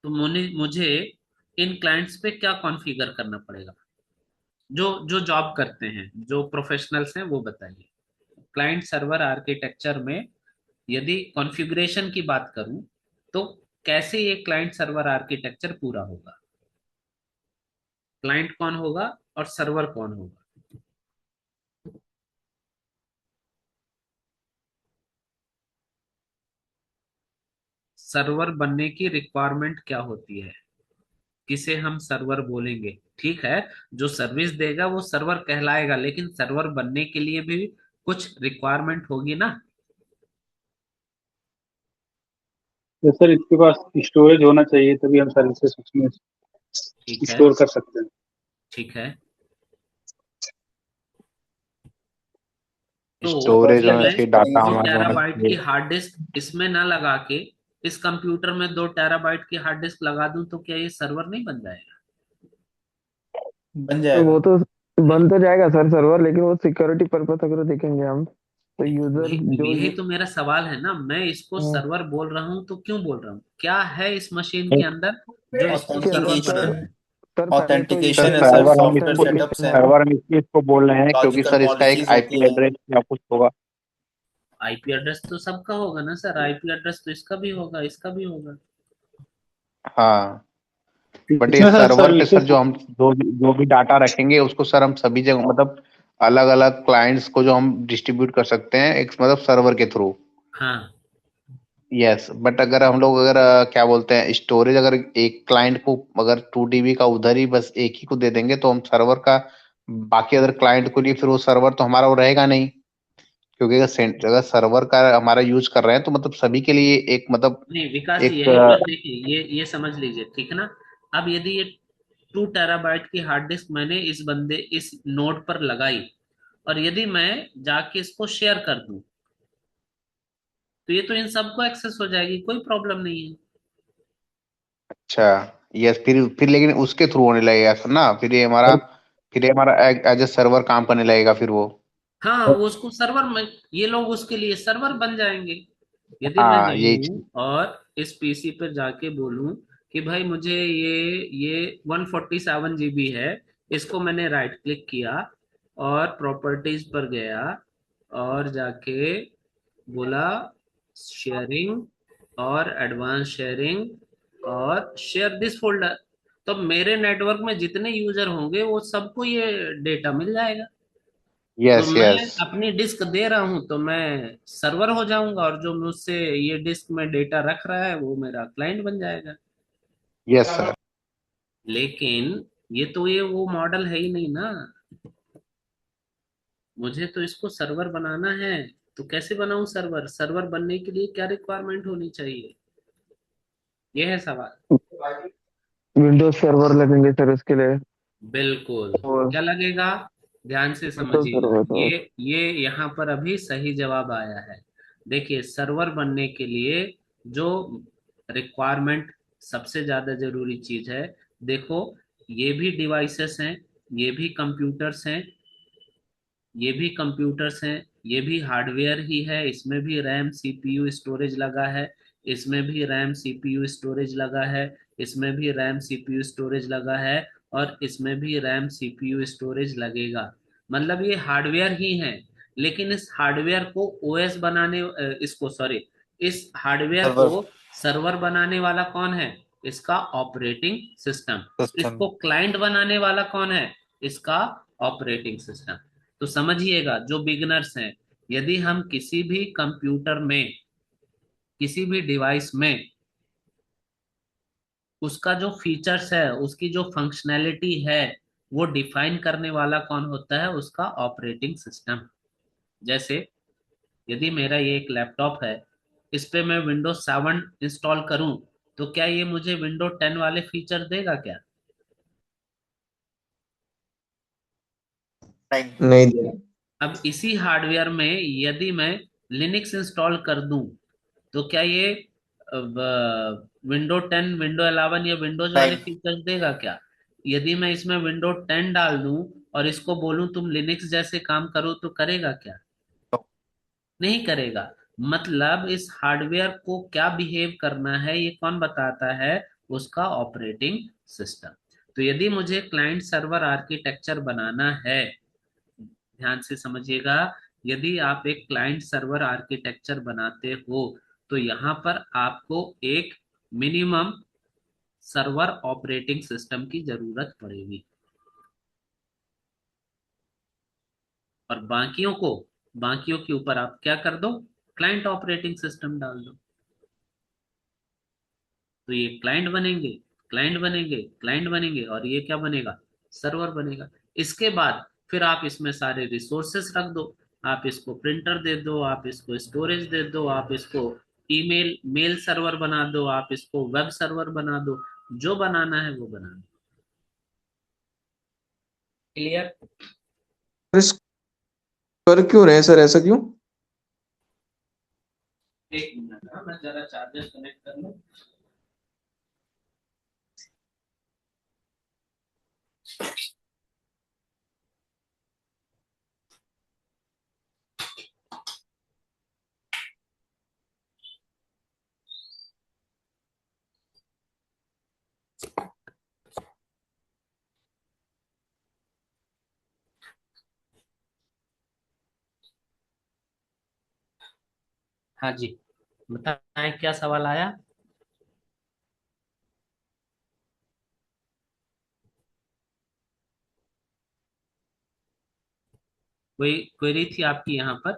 तो मुझे इन क्लाइंट्स पे क्या कॉन्फ़िगर करना पड़ेगा। जो जो जॉब करते हैं, जो प्रोफेशनल्स हैं, वो बताइए। क्लाइंट सर्वर आर्किटेक्चर में यदि कॉन्फ़िगरेशन की बात करूं तो कैसे ये क्लाइंट सर्वर आर्किटेक्चर पूरा होगा, क्लाइंट कौन होगा और सर्वर कौन होगा। सर्वर बनने की रिक्वायरमेंट क्या होती है, किसे हम सर्वर बोलेंगे, ठीक है। जो सर्विस देगा वो सर्वर कहलाएगा, लेकिन सर्वर बनने के लिए भी कुछ रिक्वायरमेंट होगी ना। तो सर इसके पास स्टोरेज होना चाहिए, तभी हम सर्विसेज उसमें ठीक है, स्टोर कर सकते हैं। ठीक है। तो स्टोरेज क्या होना मैं चाहिए, डाटा 2 टेराबाइट की चाहिए। हार्ड डिस्क इसमें ना लगा के इस कंप्यूटर में 2 टेराबाइट की हार्ड डिस्क लगा दूं तो क्या ये सर्वर नहीं बन जाएगा। बन तो जाएगा। वो तो बन तो जाएगा सर सर्वर, लेकिन वो सिक्योरिटी पर्पस अगर देखेंगे हम, तो यूजर जो यही तो मेरा सवाल है ना, मैं इसको हाँ, सर्वर बोल रहा हूँ तो क्यों बोल रहा हूँ, क्या है इस मशीन के अंदर जो इसको के अंदर सर्वर बना सर, रहा ऑथेंटिकेशन, है। सर पहले तो सर ऑथेंटिकेशन है सर, सर्वर हम सॉफ्टवेयर इसको सेटअप्स हैं, सर्वर हम इसलिए इसको बोल रहे हैं क्योंकि लॉजिकल सर इसका एक पॉलिसीज होती आईपी है। एड्रेस या कुछ होगा। आईपी एड्रेस तो सबका होगा ना सर, आईपी एड्रेस तो इसका भी होगा, इसका भी होगा। हाँ, बट ये इसमें सर सर्वर पे सर सर्विसेज, जो हम जो भी डाटा रखेंगे उसको सर हम सभी जगह मतलब अलग अलग क्लाइंट्स को जो हम डिस्ट्रीब्यूट कर सकते हैं एक मतलब सर्वर के थ्रू। हाँ, यस, बट अगर हम लोग अगर क्या बोलते हैं स्टोरेज अगर एक क्लाइंट को अगर 2 टीबी का उधर ही बस एक ही को दे देंगे तो हम सर्वर का बाकी अदर क्लाइंट को लिए फिर वो सर्वर तो हमारा वो रहेगा नहीं। क्योंकि अगर सर्वर का हमारा यूज कर रहे हैं तो मतलब सभी के लिए एक मतलब नहीं विकास जी, एक यहीं पर देखिए, ये समझ लीजिए, ठीक है ना। अब यदि ये 2 टेराबाइट की हार्ड डिस्क मैंने इस नोड पर लगाई और यदि मैं जाके इसको शेयर कर दूं तो ये तो इन सबको एक्सेस हो जाएगी, कोई प्रॉब्लम नहीं है। अच्छा। यस, फिर लेकिन उसके थ्रू होने लगेगा सर ना, फिर ये हमारा एज ए सर्वर काम करने लगेगा फिर वो। हाँ, वो उसको सर्वर में, ये लोग उसके लिए सर्वर बन जाएंगे। यदि मैं हाँ यही जाऊं चीज। और इस पीसी पर जाके बोलूं कि भाई मुझे ये 147 GB है, इसको मैंने राइट क्लिक किया और प्रॉपर्टीज पर गया और जाके बोला शेयरिंग और एडवांस शेयरिंग और शेयर दिस फोल्डर, तो मेरे नेटवर्क में जितने यूजर होंगे वो सबको ये डेटा मिल जाएगा। तो यस मैं यस। अपनी डिस्क दे रहा हूं तो मैं सर्वर हो जाऊंगा और जो मुझसे ये डिस्क में डेटा रख रहा है वो मेरा क्लाइंट बन जाएगा। Yes sir. लेकिन ये वो मॉडल है ही नहीं ना, मुझे तो इसको सर्वर बनाना है। तो कैसे बनाऊं सर्वर, सर्वर बनने के लिए क्या रिक्वायरमेंट होनी चाहिए, ये है सवाल। विंडोज सर्वर लगेंगे सर इसके लिए। बिल्कुल। और क्या लगेगा, ध्यान से विंडोज समझिएगा, सर्वर तो ये यहाँ पर अभी सही जवाब आया है। देखिए, सर्वर बनने के लिए जो रिक्वायरमेंट सबसे ज्यादा जरूरी चीज है, देखो, ये भी डिवाइसेस हैं, ये भी कंप्यूटर्स हैं, ये भी कंप्यूटर्स हैं, ये भी हार्डवेयर ही है, इसमें भी रैम सीपीयू स्टोरेज लगा है, इसमें भी रैम सीपीयू स्टोरेज लगा है, इसमें भी रैम सीपीयू स्टोरेज लगा है और इसमें भी रैम सीपीयू स्टोरेज लगेगा। मतलब ये हार्डवेयर ही है, लेकिन इस हार्डवेयर को ओएस बनाने इसको सॉरी इस हार्डवेयर को सर्वर सर्वर बनाने वाला कौन है, इसका ऑपरेटिंग सिस्टम। सिस्टम। इसको क्लाइंट बनाने वाला कौन है, इसका ऑपरेटिंग सिस्टम। तो समझिएगा जो बिगिनर्स हैं, यदि हम किसी भी कंप्यूटर में, किसी भी डिवाइस में उसका जो फीचर्स है, उसकी जो फंक्शनैलिटी है, वो डिफाइन करने वाला कौन होता है, उसका ऑपरेटिंग सिस्टम। जैसे यदि मेरा ये एक लैपटॉप है, इस पे मैं विंडोज 7 इंस्टॉल करूं तो क्या ये मुझे विंडो 10 वाले फीचर देगा क्या। नहीं दिया। अब इसी हार्डवेयर में यदि मैं लिनक्स इंस्टॉल कर दूं तो क्या ये विंडो 10, विंडो 11 या विंडोज वाले नहीं। फीचर्स देगा क्या? यदि मैं इसमें विंडो 10 डाल दूं और इसको बोलूं तुम लिनक्स जैसे काम करो तो करेगा क्या? नहीं करेगा। मतलब इस हार्डवेयर को क्या बिहेव करना है ये कौन बताता है? उसका ऑपरेटिंग सिस्टम। तो यदि मुझे क्लाइंट सर्वर आर्किटेक्चर बनाना है, ध्यान से समझिएगा, यदि आप एक क्लाइंट सर्वर आर्किटेक्चर बनाते हो तो यहाँ पर आपको एक मिनिमम सर्वर ऑपरेटिंग सिस्टम की जरूरत पड़ेगी, और बाकियों के ऊपर आप क्या कर दो? क्लाइंट ऑपरेटिंग सिस्टम डाल दो। तो ये क्लाइंट बनेंगे, क्लाइंट बनेंगे, क्लाइंट बनेंगे, और ये क्या बनेगा? सर्वर बनेगा। इसके बाद फिर आप इसमें सारे रिसोर्सेस रख दो। आप इसको प्रिंटर दे दो, आप इसको स्टोरेज दे दो, आप इसको ईमेल मेल सर्वर बना दो, आप इसको वेब सर्वर बना दो, जो बनाना है वो बना दो। क्लियर? इस कर क्यों रहे हैं सर, ऐसा क्यों? एक मिनट, हाँ, मैं जरा चार्जर कनेक्ट कर लूं। हाँ जी, बताएं क्या सवाल आया? कोई क्वेरी थी आपकी यहाँ पर?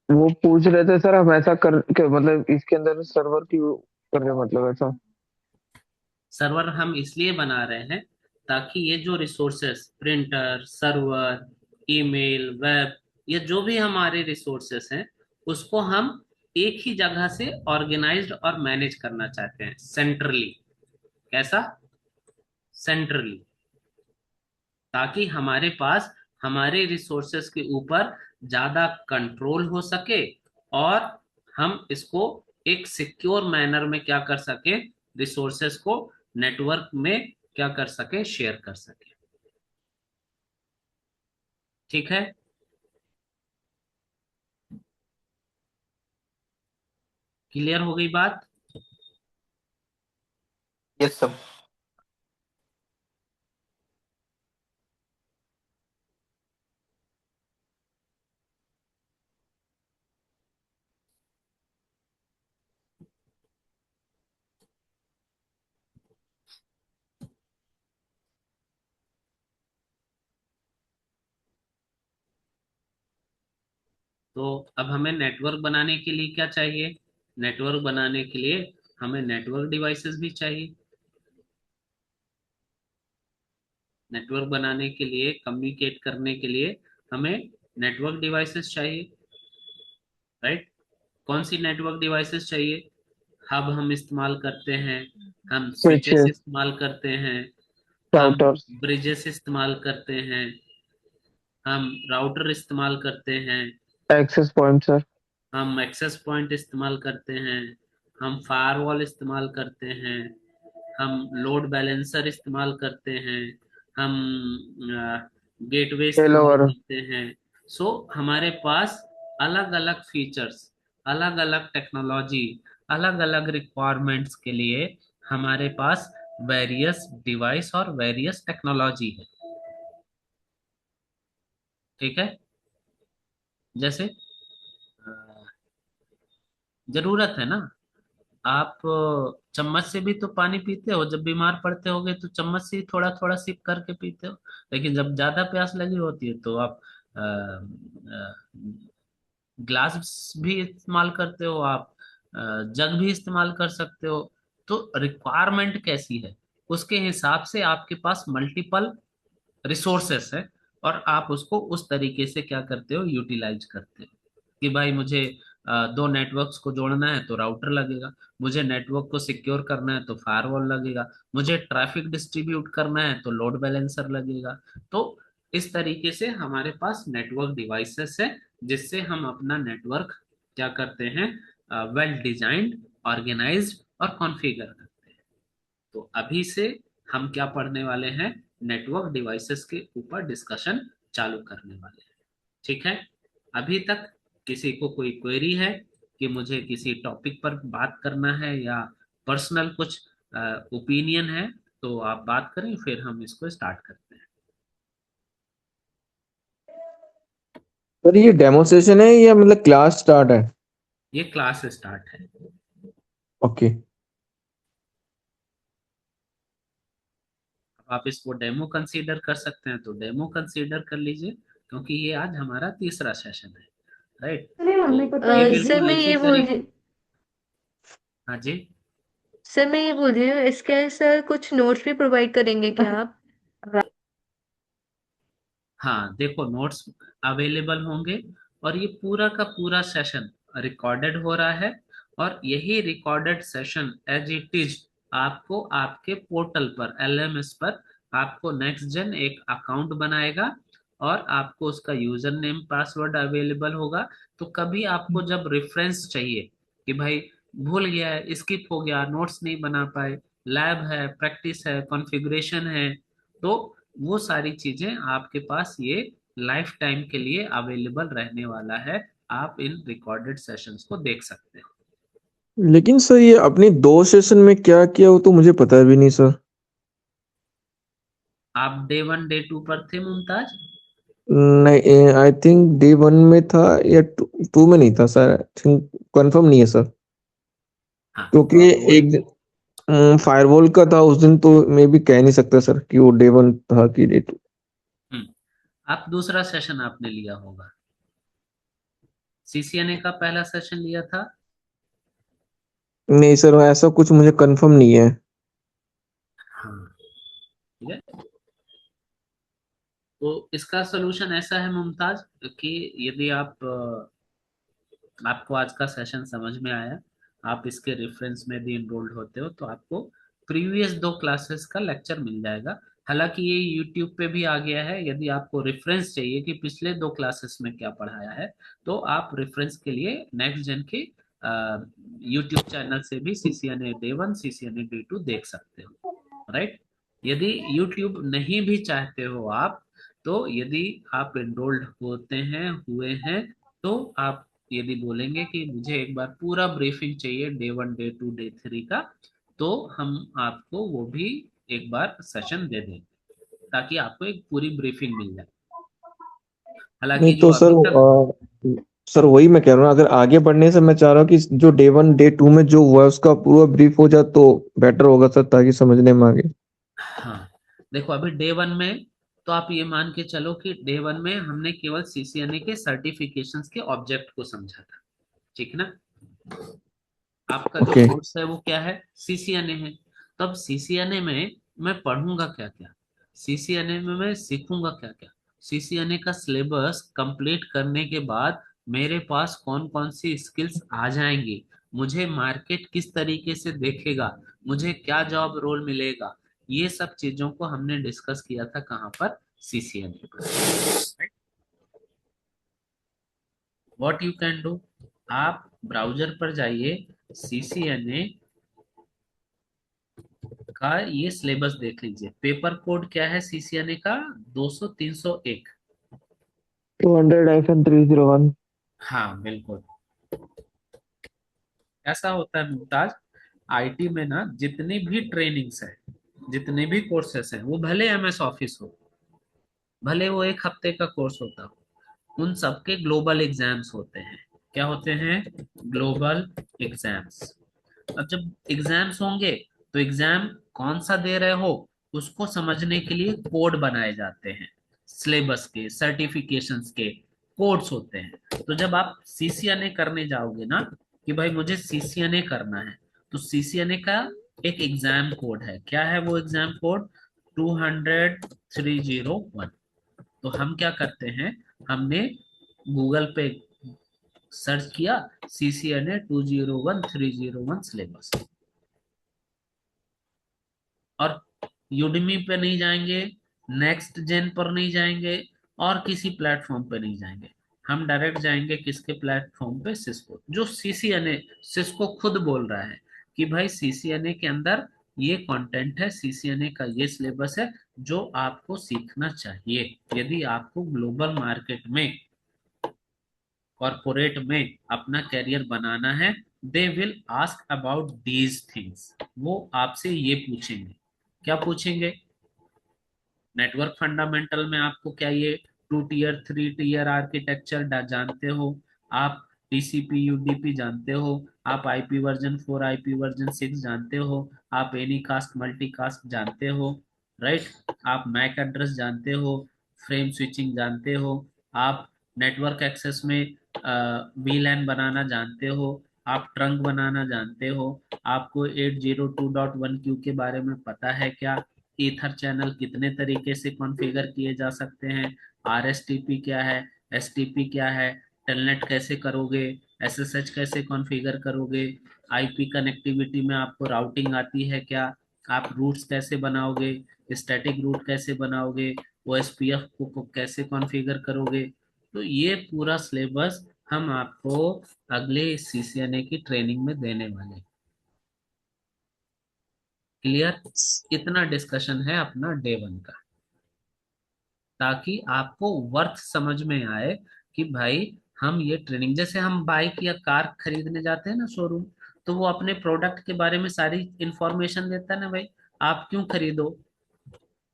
वो पूछ रहे थे सर, हम ऐसा कर के मतलब इसके अंदर सर्वर क्यों कर रहे हैं, मतलब ऐसा। सर्वर हम इसलिए बना रहे हैं ताकि ये जो resources, printer, server, email, web, ये जो भी हमारे रिसोर्सेस हैं उसको हम एक ही जगह से ऑर्गेनाइज्ड और मैनेज करना चाहते हैं, सेंट्रली। कैसा? सेंट्रली। ताकि हमारे पास हमारे रिसोर्सेस के ऊपर ज्यादा कंट्रोल हो सके, और हम इसको एक सिक्योर मैनर में क्या कर सके, रिसोर्सेस को नेटवर्क में क्या कर सके, शेयर कर सके। ठीक है? क्लियर हो गई बात? Yes sir. तो अब हमें नेटवर्क बनाने के लिए क्या चाहिए? नेटवर्क बनाने के लिए हमें नेटवर्क डिवाइसेस भी चाहिए। नेटवर्क बनाने के लिए, कम्युनिकेट करने के लिए हमें नेटवर्क डिवाइसेस चाहिए, राइट? कौन सी नेटवर्क डिवाइसेस चाहिए? हब हम इस्तेमाल करते हैं, हम स्विचेस स्विचेस, इस्तेमाल करते हैं, हम राउटर्स, ब्रिजेस इस्तेमाल करते हैं, हम राउटर इस्तेमाल करते हैं, एक्सेस पॉइंट सर। हम एक्सेस पॉइंट इस्तेमाल करते हैं, हम फायरवॉल इस्तेमाल करते हैं, हम लोड बैलेंसर इस्तेमाल करते हैं, हम गेटवे इस्तेमाल फेलोवर। करते हैं। सो हमारे पास अलग अलग फीचर्स, अलग अलग टेक्नोलॉजी, अलग अलग रिक्वायरमेंट्स के लिए हमारे पास वेरियस डिवाइस और वेरियस टेक्नोलॉजी है। ठीक है? जैसे जरूरत है ना, आप चम्मच से भी तो पानी पीते हो, जब बीमार पड़ते होगे तो चम्मच से ही थोड़ा थोड़ा सिप करके पीते हो। लेकिन जब ज्यादा प्यास लगी होती है तो आप ग्लास भी इस्तेमाल करते हो, आप जग भी इस्तेमाल कर सकते हो। तो रिक्वायरमेंट कैसी है उसके हिसाब से आपके पास मल्टीपल रिसोर्सेस है, और आप उसको उस तरीके से क्या करते हो, यूटिलाइज करते हो। कि भाई मुझे दो नेटवर्क्स को जोड़ना है तो राउटर लगेगा, मुझे नेटवर्क को सिक्योर करना है तो फायरवॉल लगेगा, मुझे ट्रैफिक डिस्ट्रीब्यूट करना है तो लोड बैलेंसर लगेगा। तो इस तरीके से हमारे पास नेटवर्क डिवाइसेस है जिससे हम अपना नेटवर्क क्या करते हैं, वेल डिजाइंड, ऑर्गेनाइज्ड और कॉन्फ़िगर करते हैं। तो अभी से हम क्या पढ़ने वाले हैं, नेटवर्क डिवाइसेस के ऊपर डिस्कशन चालू करने वाले हैं। ठीक है, अभी तक किसी को कोई क्वेरी है कि मुझे किसी टॉपिक पर बात करना है या पर्सनल कुछ ओपिनियन है, तो आप बात करें, फिर हम इसको स्टार्ट करते हैं। सर ये डेमोन्स्ट्रेशन है या मतलब क्लास स्टार्ट है? ये क्लास स्टार्ट है। ओके। आप इसको डेमो कंसीडर कर सकते हैं तो डेमो कंसीडर कर लीजिए, क्योंकि ये आज हमारा तीसरा सेशन है, राइट। तो ये सर बिल्कुल मैं इसी ये बोल तरीके। रही हाँ जी। सर मैं ये बोल रही हूँ, इसके सर कुछ नोट्स भी प्रोवाइड करेंगे क्या आप? हाँ देखो, नोट्स अवेलेबल होंगे और ये पूरा का पूरा सेशन रिकॉर्डेड हो रहा है, और यही recorded session as it is आपको आपके पोर्टल पर, एलएमएस पर, आपको नेक्स्ट जेन एक अकाउंट बनाएगा और आपको उसका यूजर नेम पासवर्ड अवेलेबल होगा। तो कभी आपको जब रेफरेंस चाहिए कि भाई भूल गया है, स्किप हो गया, नोट्स नहीं बना पाए, लैब है, प्रैक्टिस है, कॉन्फ़िगरेशन है, तो वो सारी चीजें आपके पास ये लाइफ टाइम के लिए अवेलेबल रहने वाला है। आप इन रिकॉर्डेड सेशंस को देख सकते हैं। लेकिन सर ये अपनी 2 सेशन में क्या किया वो तो मुझे पता भी नहीं सर। आप डे 1 डे 2 पर थे मुमताज? नहीं, आई थिंक डे 1 में था या टू में नहीं था सर, आई थिंक कंफर्म नहीं है सर। हाँ क्योंकि तो एक दिन फायरवॉल का था उस दिन, तो मैं भी कह नहीं सकता सर कि वो डे 1 था कि डे 2। हम्म, आप दूसरा सेशन आपने लिया होगा, सीसीएनए का पहला सेशन लिया था। नहीं सर, ऐसा कुछ मुझे कंफर्म नहीं है। हाँ ठीक है। तो इसका सोल्यूशन ऐसा है मुमताज कि यदि आपको आज का सेशन समझ में आया, आप इसके रेफरेंस में भी इनरोल्ड होते हो, तो आपको प्रीवियस 2 क्लासेस का लेक्चर मिल जाएगा। हालांकि ये यूट्यूब पे भी आ गया है, यदि आपको रेफरेंस चाहिए कि पिछले 2 क्लासेस में क्या पढ़ाया है, तो आप रेफरेंस के लिए नेक्स्ट जेन के यूट्यूब चैनल से भी सीसीएनए डे 1 सीसीएनए डे 2 देख सकते हो, राइट। यदि यूट्यूब नहीं भी चाहते हो आप, तो यदि आप एनरोल्ड होते हैं, हुए हैं, तो आप यदि बोलेंगे कि मुझे एक बार पूरा ब्रीफिंग चाहिए डे 1 डे 2 डे 3 का, तो हम आपको वो भी एक बार सेशन दे देंगे, ताकि आपको एक पूरी ब्रीफिंग मिल जाए। हालांकि नहीं जो तो अभी तक। सर वही मैं कह रहा हूँ, अगर आगे बढ़ने से मैं चाह रहा हूँ कि जो डे 1 डे 2 में जो हुआ है उसका पूरा ब्रीफ हो जाए तो बेटर होगा सर, ताकि समझने में आगे। हाँ देखो, अभी डे 1 में तो आप ये मान के चलो कि डे 1 में हमने केवल सीसीएनए के सर्टिफिकेशंस के ऑब्जेक्ट को समझा था, ठीक ना। आपका जो ओके। कोर्स है वो क्या है, सीसीएनए है। तो अब सीसीएनए में मैं पढ़ूंगा क्या क्या, सीसीएनए में मैं सीखूंगा क्या क्या, सीसीएनए का सिलेबस कंप्लीट करने के बाद मेरे पास कौन कौन सी स्किल्स आ जाएंगी, मुझे मार्केट किस तरीके से देखेगा, मुझे क्या जॉब रोल मिलेगा, ये सब चीजों को हमने डिस्कस किया था कहाँ पर, सीसीएनए पर। व्हाट यू कैन डू, आप ब्राउजर पर जाइए, सीसीएनए का ये सिलेबस देख लीजिए। पेपर कोड क्या है सीसीएनए का, 200 301। 200-301। हाँ बिल्कुल। ऐसा होता है मुमताज, आईटी में ना जितनी भी ट्रेनिंग्स है, जितने भी कोर्सेस हैं, वो भले एमएस ऑफिस हो, भले वो 1 हफ्ते का कोर्स होता हो, उन सबके ग्लोबल एग्जाम्स होते हैं। क्या होते हैं, ग्लोबल एग्जाम्स। अब जब एग्जाम्स होंगे, तो एग्जाम कौन सा दे रहे हो, उसको समझने के लिए कोड बनाए जाते हैं, सिलेबस के, सर्टिफिकेशंस के कोड्स होते हैं। तो जब आप सीसीएनए करने जाओगे ना, कि भाई मुझे सीसीएनए करना है, तो सीसीएनए का एक एग्जाम कोड है। क्या है वो एग्जाम कोड, 200 301। तो हम क्या करते हैं, हमने गूगल पे सर्च किया सीसीएनए 201 301 सिलेबस, और यूडमी पे नहीं जाएंगे, नेक्स्ट जेन पर नहीं जाएंगे और किसी प्लेटफॉर्म पे नहीं जाएंगे। हम डायरेक्ट जाएंगे किसके प्लेटफॉर्म पे? सिस्को। जो सीसीएनए, सिस्को खुद बोल रहा है कि भाई सीसीएनए के अंदर ये कंटेंट है, सीसीएनए का ये सिलेबस है जो आपको सीखना चाहिए यदि आपको ग्लोबल मार्केट में, कॉरपोरेट में अपना करियर बनाना है। They will ask about these things. वो आपसे ये पूछेंगे। क्या पूछेंगे? नेटवर्क फंडामेंटल में आपको क्या ये 2 टीयर 3 टीयर आर्किटेक्चर जानते हो? आप टीसीपी यूडीपी जानते हो? आप IP वर्जन 4 IP वर्जन 6 जानते हो? आप एनी कास्ट मल्टी कास्ट जानते हो? राइट। आप मैक एड्रेस जानते हो? फ्रेम स्विचिंग जानते हो? आप नेटवर्क एक्सेस में VLAN बनाना जानते हो? आप ट्रंक बनाना जानते हो? आपको 802.1Q के बारे में पता है क्या? ईथर चैनल कितने तरीके से कॉन्फ़िगर किए जा सकते हैं? RSTP क्या है? STP क्या है? टेलनेट कैसे करोगे? SSH कैसे कॉन्फ़िगर करोगे? IP कनेक्टिविटी में आपको राउटिंग आती है क्या? आप रूट्स कैसे बनाओगे? स्टैटिक रूट कैसे बनाओगे? OSPF को कैसे कॉन्फ़िगर करोगे? तो ये पूरा सिलेबस हम आपको अगले CCNA की ट्रेनिंग में देने वाले हैं। क्लियर? इतना डिस्कशन है अपना डे 1 का, ताकि आपको वर्थ समझ में आए कि भाई हम ये ट्रेनिंग, जैसे हम बाइक या कार खरीदने जाते हैं ना शोरूम, तो वो अपने प्रोडक्ट के बारे में सारी इंफॉर्मेशन देता है ना भाई। आप क्यों खरीदो?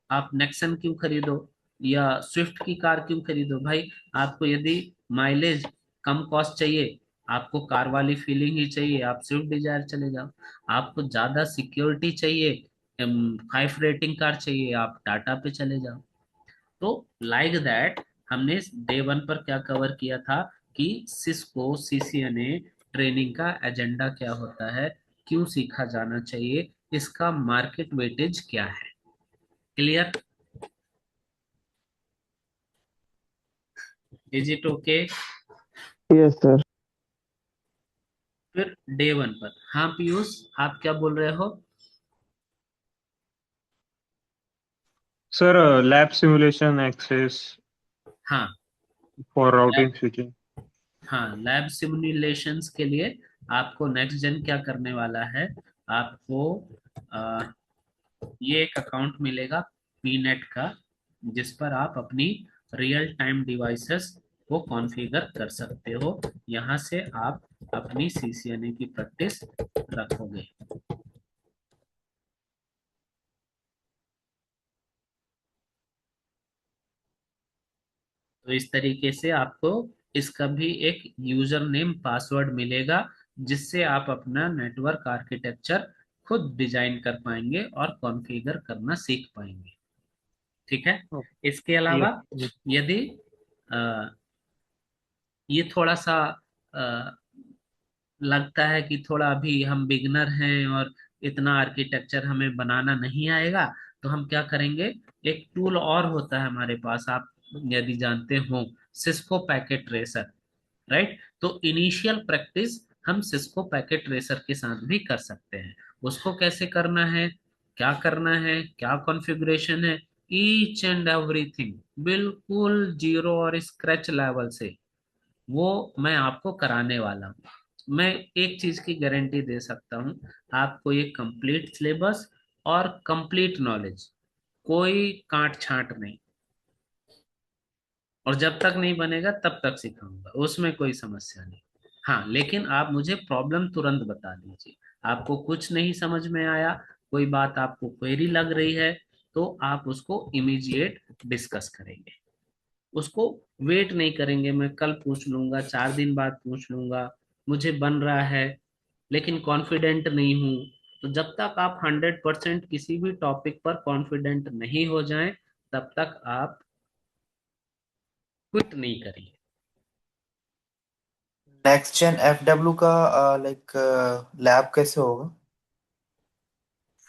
आप नेक्सन क्यों खरीदो या स्विफ्ट की कार क्यों खरीदो भाई? आपको यदि माइलेज कम कॉस्ट चाहिए, आपको कार वाली फीलिंग ही चाहिए, आप स्विफ्ट डिजायर चले जाओ। आपको ज्यादा सिक्योरिटी चाहिए, 5 रेटिंग कार चाहिए, आप टाटा पे चले जाओ। तो लाइक दैट हमने डे 1 पर क्या कवर किया था कि सिस्को CCNA ट्रेनिंग का एजेंडा क्या होता है, क्यों सीखा जाना चाहिए, इसका मार्केट वेटेज क्या है। Clear? Is it okay? Yes sir. फिर डे 1 पर, हाँ पीयूष आप क्या बोल रहे हो? सर लैब सिमुलेशन एक्सेस हाँ फॉर लैब, राउटिंग स्विचिंग। हाँ लैब सिमुलेशंस के लिए आपको नेक्स्ट जेन क्या करने वाला है? आपको ये एक अकाउंट मिलेगा पीनेट का, जिस पर आप अपनी रियल टाइम डिवाइसेस को कॉन्फ़िगर कर सकते हो। यहाँ से आप अपनी CCNA की प्रैक्टिस रखोगे। तो इस तरीके से आपको इसका भी एक यूजर नेम पासवर्ड मिलेगा, जिससे आप अपना नेटवर्क आर्किटेक्चर खुद डिजाइन कर पाएंगे और कॉन्फ़िगर करना सीख पाएंगे। ठीक है। इसके अलावा यस। यदि अ, ये थोड़ा सा अ, लगता है कि थोड़ा अभी हम बिगनर हैं और इतना आर्किटेक्चर हमें बनाना नहीं आएगा, तो हम क्या करेंगे? एक टूल और होता है हमारे पास, आप यदि जानते हो, सिस्को पैकेट रेसर। राइट। तो इनिशियल प्रैक्टिस हम सिस्को पैकेट रेसर के साथ भी कर सकते हैं। उसको कैसे करना है, क्या करना है, क्या कॉन्फ़िगरेशन है, ईच एंड एवरीथिंग बिल्कुल जीरो और स्क्रैच लेवल से वो मैं आपको कराने वाला हूँ। मैं एक चीज की गारंटी दे सकता हूँ, आपको ये कंप्लीट सिलेबस और कंप्लीट नॉलेज, कोई काट छांट नहीं। और जब तक नहीं बनेगा तब तक सिखाऊंगा, उसमें कोई समस्या नहीं। हाँ लेकिन आप मुझे प्रॉब्लम तुरंत बता दीजिए। आपको कुछ नहीं समझ में आया, कोई बात आपको क्वेरी लग रही है, तो आप उसको इमीडिएट डिस्कस करेंगे। उसको वेट नहीं करेंगे, मैं कल पूछ लूंगा, 4 दिन बाद पूछ लूंगा, मुझे बन रहा है लेकिन कॉन्फिडेंट नहीं हूं। तो जब तक आप 100% किसी भी टॉपिक पर कॉन्फिडेंट नहीं हो जाएं, तब तक आप क्विट नहीं करिए। नेक्स्ट जेन FW का लाइक लैब कैसे होगा?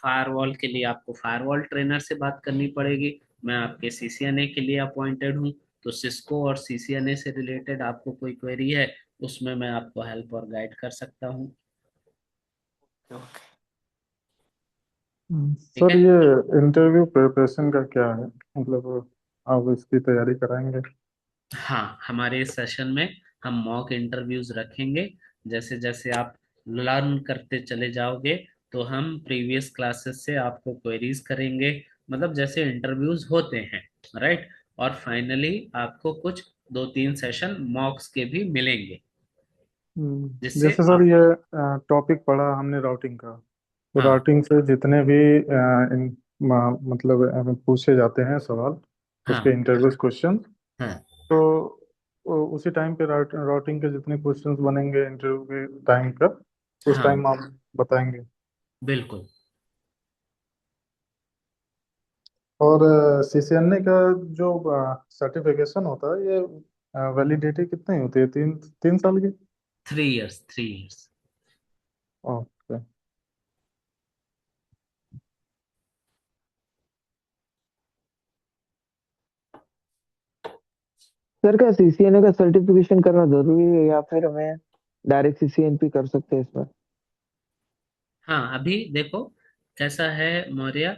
फायरवॉल के लिए आपको फायरवॉल ट्रेनर से बात करनी पड़ेगी। मैं आपके CCNA के लिए अपॉइंटेड हूँ, तो सिस्को और CCNA से रिलेटेड आपको कोई क्वेरी है, उसमें मैं आपको हेल्प और गाइड कर सकता हूँ। ठीक सर है। ये इंटरव्यू प्रिपरेशन का क्या है, मतलब आप इसकी तैयारी कराएंगे? हाँ, हमारे इस सेशन में हम मॉक इंटरव्यूज रखेंगे। जैसे जैसे आप लर्न करते चले जाओगे तो हम प्रीवियस क्लासेस से आपको क्वेरीज करेंगे, मतलब जैसे इंटरव्यूज होते हैं, राइट। और फाइनली आपको कुछ 2-3 सेशन मॉक्स के भी मिलेंगे, जिससे जैसे सर ये आपको। टॉपिक पढ़ा हमने राउटिंग का, तो हाँ। राउटिंग से जितने भी मतलब पूछे जाते हैं सवाल, उसके हाँ। इंटरव्यू क्वेश्चन, हाँ। तो उसी टाइम पे राउटिंग के जितने क्वेश्चंस बनेंगे इंटरव्यू के टाइम पर, उस हाँ। टाइम आप बताएंगे। बिल्कुल। और सीसीएनए का जो सर्टिफिकेशन होता है, ये वैलिडिटी कितनी होती है, 3 3 साल की? 3 इयर्स, 3 इयर्स। ओके। सर क्या सीसीएनए का सर्टिफिकेशन करना जरूरी है या फिर हमें डायरेक्ट सीसीएनपी कर सकते हैं इसमें? हाँ, अभी देखो कैसा है मौर्य,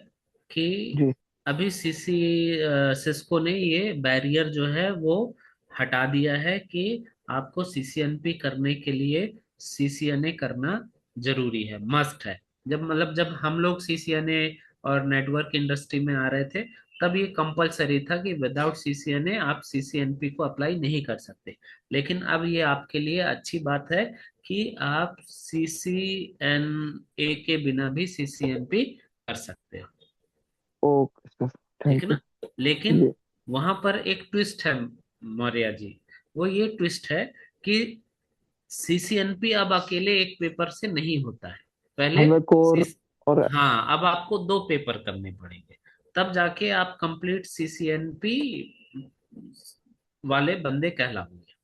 कि जी। अभी सिस्को ने ये बैरियर जो है वो हटा दिया है कि आपको सीसीएनपी करने के लिए सीसीएनए करना जरूरी है, मस्ट है। जब हम लोग सीसीएनए और नेटवर्क इंडस्ट्री में आ रहे थे, तब ये कंपलसरी था कि विदाउट सीसीएनए आप सीसीएनपी को अप्लाई नहीं कर सकते। लेकिन अब ये आपके लिए अच्छी बात है कि आप सीसीएनए के बिना भी सीसीएनपी कर सकते हो। Okay sir. ठीक है थैंक यू। ना। लेकिन जी। वहां पर एक ट्विस्ट है मौर्य जी। वो ये ट्विस्ट है कि सीसीएनपी अब अकेले एक पेपर से नहीं होता है। पहले हमें कोर सी और हाँ, अब आपको 2 पेपर करने पड़ेंगे, तब जाके आप कंप्लीट सीसीएनपी वाले बंदे कहलाओगे।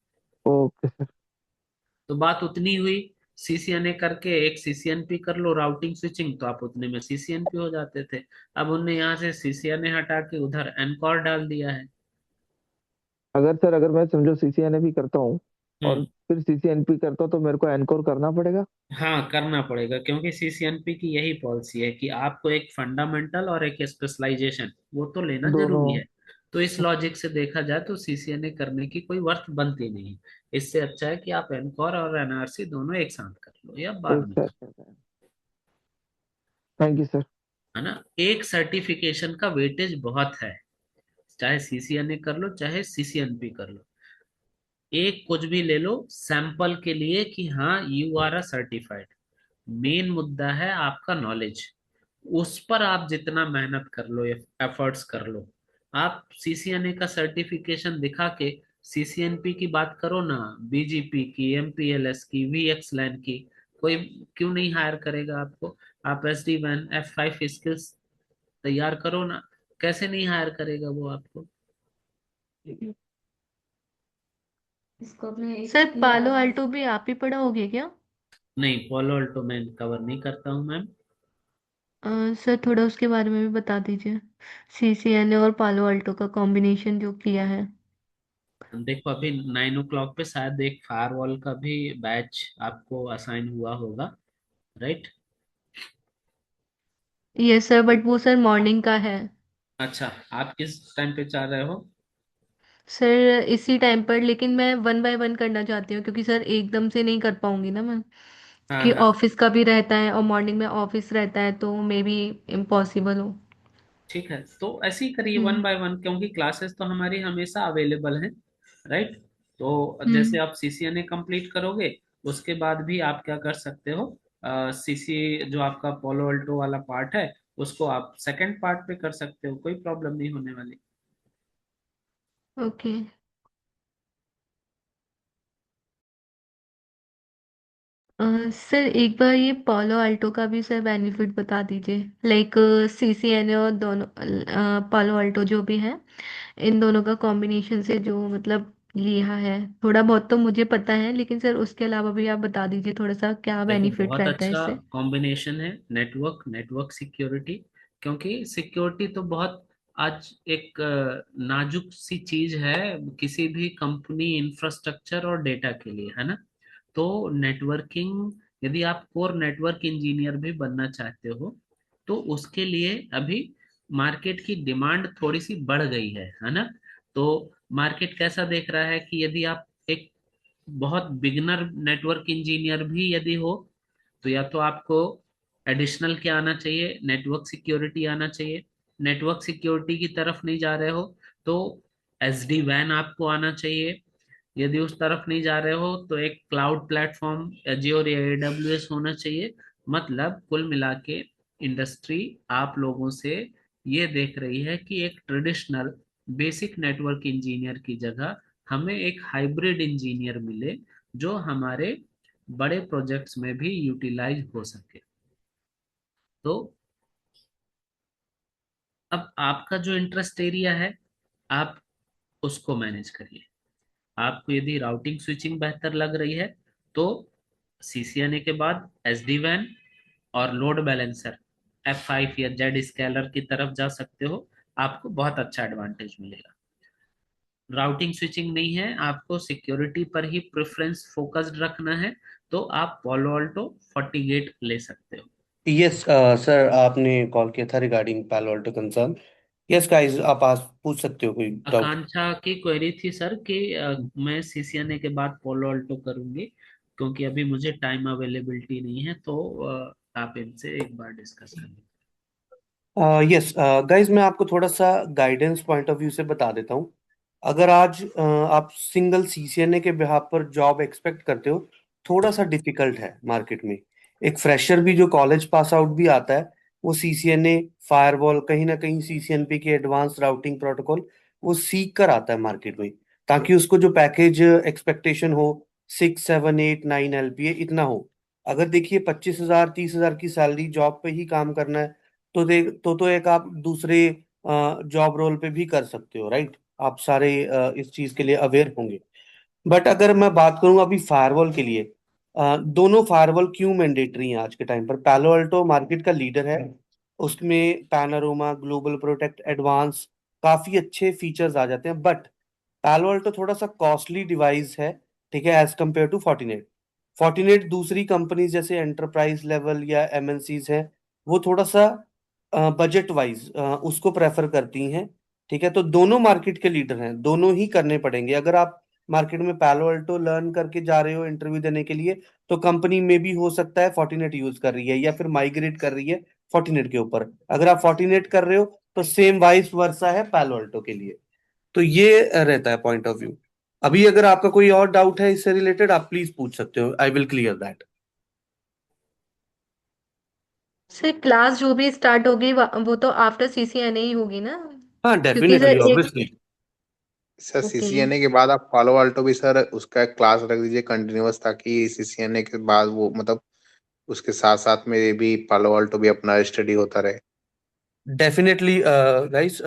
Okay sir. तो बात उतनी हुई, सीसीएनए करके एक सीसीएनपी कर लो राउटिंग स्विचिंग, तो आप उतने में सीसीएनपी हो जाते थे। अब उनने यहाँ से सीसीएनए हटा के उधर एनकॉर डाल दिया है। अगर सर अगर मैं समझो सीसीएनए भी करता हूँ और हम्म। फिर सीसीएनपी करता हूँ तो मेरे को एनकोर करना पड़ेगा? हाँ, करना पड़ेगा, क्योंकि सीसीएनपी की यही पॉलिसी है कि आपको एक फंडामेंटल और एक स्पेशलाइजेशन वो तो लेना दोनों। जरूरी है। तो इस लॉजिक से देखा जाए तो सीसीएनए करने की कोई वर्थ बनती नहीं। इससे अच्छा है कि आप एनकॉर और एनआरसी दोनों एक साथ कर लो या बाद एक में कर लो। साथ। Thank you sir. है ना। एक सर्टिफिकेशन का वेटेज बहुत है, चाहे सीसीएनए कर लो चाहे सीसीएनपी कर लो। एक कुछ भी ले लो सैंपल के लिए कि हाँ you are a certified. Main मुद्दा है आपका नॉलेज। उस पर आप जितना मेहनत कर लो, एफर्ट्स कर लो। आप सीसीएनए का सर्टिफिकेशन दिखा के सीसीएनपी की बात करो ना, बीजीपी की, एमपीएलएस की, वीएक्सलैन की, कोई क्यों नहीं हायर करेगा आपको। आप SD WAN F5 स्किल्स तैयार करो ना, कैसे नहीं हायर करेगा वो आपको। सर पालो अल्टो भी आप ही पढ़ाओगे क्या? नहीं, पोलो अल्टो मैं कवर नहीं करता हूँ मैम। सर थोड़ा उसके बारे में भी बता दीजिए, सीसीएनए और पालो अल्टो का कॉम्बिनेशन जो किया है। देखो अभी 9 o'clock पे शायद एक फायरवॉल का भी बैच आपको असाइन हुआ होगा, राइट। यस सर, बट वो सर मॉर्निंग का है। अच्छा, आप किस टाइम पे चाह रहे हो। सर इसी टाइम पर, लेकिन मैं 1 बाय 1 करना चाहती हूँ क्योंकि सर एकदम से नहीं कर पाऊंगी ना मैं, हाँ कि हाँ। ऑफिस का भी रहता है और मॉर्निंग में ऑफिस रहता है, तो मे बी इम्पॉसिबल हो। ठीक है, तो ऐसे ही करिए वन हम्म। बाय वन, क्योंकि क्लासेस तो हमारी हमेशा अवेलेबल हैं, राइट। तो जैसे हम्म। आप सीसीएनए कंप्लीट करोगे, उसके बाद भी आप क्या कर सकते हो, सीसी जो आपका पोलो अल्टो वाला पार्ट है उसको आप सेकंड पार्ट पे कर सकते हो, कोई प्रॉब्लम नहीं होने वाली। ओके। सर एक बार ये पालो अल्टो का भी सर बेनिफिट बता दीजिए, लाइक सीसीएनए और दोनों पालो अल्टो जो भी है, इन दोनों का कॉम्बिनेशन से जो मतलब लिया है, थोड़ा बहुत तो मुझे पता है, लेकिन सर उसके अलावा भी आप बता दीजिए थोड़ा सा क्या देखो बेनिफिट बहुत रहता है अच्छा इससे। कॉम्बिनेशन है, नेटवर्क नेटवर्क सिक्योरिटी। क्योंकि सिक्योरिटी तो बहुत आज एक नाजुक सी चीज है किसी भी कंपनी इंफ्रास्ट्रक्चर और डेटा के लिए, है ना। तो नेटवर्किंग, यदि आप कोर नेटवर्क इंजीनियर भी बनना चाहते हो तो उसके लिए अभी मार्केट की डिमांड थोड़ी सी बढ़ गई है ना। तो मार्केट कैसा देख रहा है कि यदि आप एक बहुत बिगनर नेटवर्क इंजीनियर भी यदि हो, तो या तो आपको एडिशनल क्या आना चाहिए, नेटवर्क सिक्योरिटी आना चाहिए। नेटवर्क सिक्योरिटी की तरफ नहीं जा रहे हो तो एसडी वैन आपको आना चाहिए। यदि उस तरफ नहीं जा रहे हो तो एक क्लाउड प्लेटफॉर्म एज्योर या एडब्ल्यूएस होना चाहिए। मतलब कुल मिला के इंडस्ट्री आप लोगों से ये देख रही है कि एक ट्रेडिशनल बेसिक नेटवर्क इंजीनियर की जगह हमें एक हाइब्रिड इंजीनियर मिले जो हमारे बड़े प्रोजेक्ट्स में भी यूटिलाइज हो सके। तो अब आपका जो इंटरेस्ट एरिया है आप उसको मैनेज करिए। आपको यदि राउटिंग स्विचिंग बेहतर लग रही है तो सीसीएनए के बाद एसडी वैन और लोड बैलेंसर F5 या जेड स्केलर की तरफ जा सकते हो। आपको बहुत अच्छा एडवांटेज मिलेगा। राउटिंग स्विचिंग नहीं है, आपको सिक्योरिटी पर ही प्रेफरेंस फोकस्ड रखना है, तो आप Palo Alto FortiGate ले सकते हो। यस सर, आपने कॉल किया था रिगार्डिंग पैलो अल्टो कंसर्न। यस गाइस, आप आज पूछ सकते हो कोई डाउट। आकांक्षा की क्वेरी थी सर कि मैं सीसीएनए के बाद पोलो अल्टो करूंगी, क्योंकि अभी मुझे टाइम अवेलेबिलिटी नहीं है, तो आप इनसे एक बार डिस्कस कर लीजिए। यस गाइस, मैं आपको थोड़ा सा गाइडेंस पॉइंट ऑफ व्यू से बता देता हूँ। अगर आज आप सिंगल सीसीएनए के बिहाफ पर जॉब एक्सपेक्ट करते हो, थोड़ा सा डिफिकल्ट है मार्केट में। एक फ्रेशर भी जो कॉलेज पास आउट भी आता है, वो सीसीएनए, फायरवॉल, कहीं ना कहीं सीसीएनपी के एडवांस राउटिंग प्रोटोकॉल वो सीख कर आता है मार्केट में, ताकि उसको जो पैकेज एक्सपेक्टेशन हो 6 7 8 9 LPA इतना हो। अगर देखिए 25,000 30,000 की सैलरी जॉब पे ही काम करना है, तो एक आप दूसरे जॉब रोल पे भी कर सकते हो, राइट। आप सारे इस चीज के लिए अवेयर होंगे। बट अगर मैं बात करूं अभी फायरवॉल के लिए, दोनों फायरवॉल क्यों मैंडेटरी हैं आज के टाइम पर? पैलो अल्टो मार्केट का लीडर है, उसमें पैनारोमा, ग्लोबल प्रोटेक्ट, एडवांस काफी अच्छे फीचर्स आ जाते हैं। बट पैलो अल्टो थोड़ा सा कॉस्टली डिवाइस है, ठीक है, as compare to Fortinet. Fortinet दूसरी कंपनी जैसे एंटरप्राइज लेवल या एमएनसीज है, वो थोड़ा सा बजट वाइज उसको प्रेफर करती हैं। ठीक है, तो दोनों मार्केट के लीडर हैं, दोनों ही करने पड़ेंगे। अगर आप मार्केट में पैलो अल्टो लर्न करके जा रहे हो इंटरव्यू देने के लिए, तो कंपनी में भी हो सकता है फोर्टिनेट यूज कर रही है या फिर माइग्रेट कर रही है फोर्टिनेट के ऊपर। अगर आप फोर्टिनेट कर रहे हो तो सेम वाइस वर्सा है पैलो अल्टो के लिए। तो ये रहता है पॉइंट ऑफ व्यू। अभी अगर आपका कोई और डाउट है इससे रिलेटेड, आप प्लीज पूछ सकते हो, I will clear that. Sir class जो भी स्टार्ट होगी वो तो आफ्टर सीसीएनए ही होगी ना? हाँ, क्योंकि डेफिनेटली, सर एक ऑब्वियसली। Sir okay. सीसीएनए के बाद आप पालो अल्टो भी सर उसका क्लास रख दीजिए कंटिन्यूअस, ताकि सीसीएनए के बाद वो मतलब उसके साथ साथ में ये भी पालो अल्टो भी अपना स्टडी होता रहे। डेफिनेटली गाइस,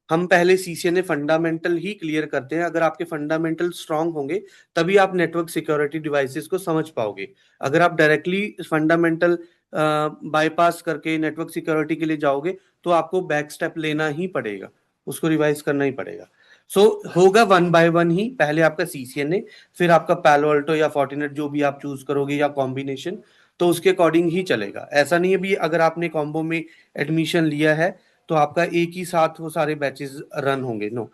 हम पहले सीसीएनए फंडामेंटल ही क्लियर करते हैं। अगर आपके फंडामेंटल स्ट्रांग होंगे तभी आप नेटवर्क सिक्योरिटी डिवाइसेस को समझ पाओगे। अगर आप डायरेक्टली फंडामेंटल बाईपास करके नेटवर्क सिक्योरिटी के लिए जाओगे तो आपको बैक स्टेप लेना ही पड़ेगा, उसको रिवाइज करना ही पड़ेगा। सो होगा वन बाय वन ही, पहले आपका सीसीएनए, फिर आपका पैलो अल्टो या फोर्टिनेट जो भी आप चूज करोगे या कॉम्बिनेशन, तो उसके अकॉर्डिंग ही चलेगा। ऐसा नहीं है भी अगर आपने कॉम्बो में एडमिशन लिया है तो आपका एक ही साथ वो सारे बैचेस रन होंगे, नो।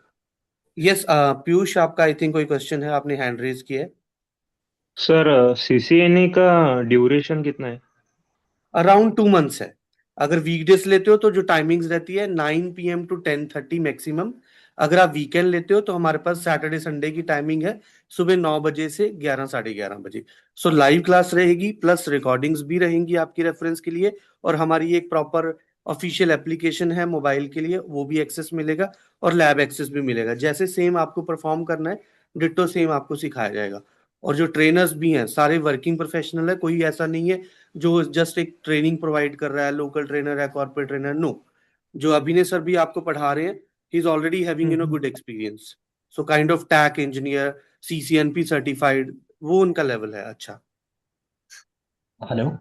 यस पीयूष, आपका आई थिंक कोई क्वेश्चन है, आपने हैंड रेज किया है। सर सीसीएनए का ड्यूरेशन कितना है? अराउंड 2 मंथ्स है। अगर वीकडेज लेते हो तो जो टाइमिंग्स रहती है 9 PM to 10:30 मैक्सिमम। अगर आप वीकेंड लेते हो तो हमारे पास सैटरडे संडे की टाइमिंग है सुबह 9 बजे से 11 साढ़े 11 बजे। सो लाइव क्लास रहेगी, प्लस रिकॉर्डिंग्स भी रहेंगी आपकी रेफरेंस के लिए। और हमारी एक प्रॉपर ऑफिशियल एप्लीकेशन है मोबाइल के लिए, वो भी एक्सेस मिलेगा, और लैब एक्सेस भी मिलेगा। जैसे सेम आपको परफॉर्म करना है, डिट्टो सेम आपको सिखाया जाएगा। और जो ट्रेनर्स भी हैं सारे वर्किंग प्रोफेशनल है, कोई ऐसा नहीं है जो जस्ट एक ट्रेनिंग प्रोवाइड कर रहा है, लोकल ट्रेनर है, कॉर्पोरेट ट्रेनर, नो। जो अभिनय सर भी आपको पढ़ा रहे हैं, he is already having good experience. So kind of tech engineer, CCNP certified, वो उनका लेवल है। अच्छा, हेलो।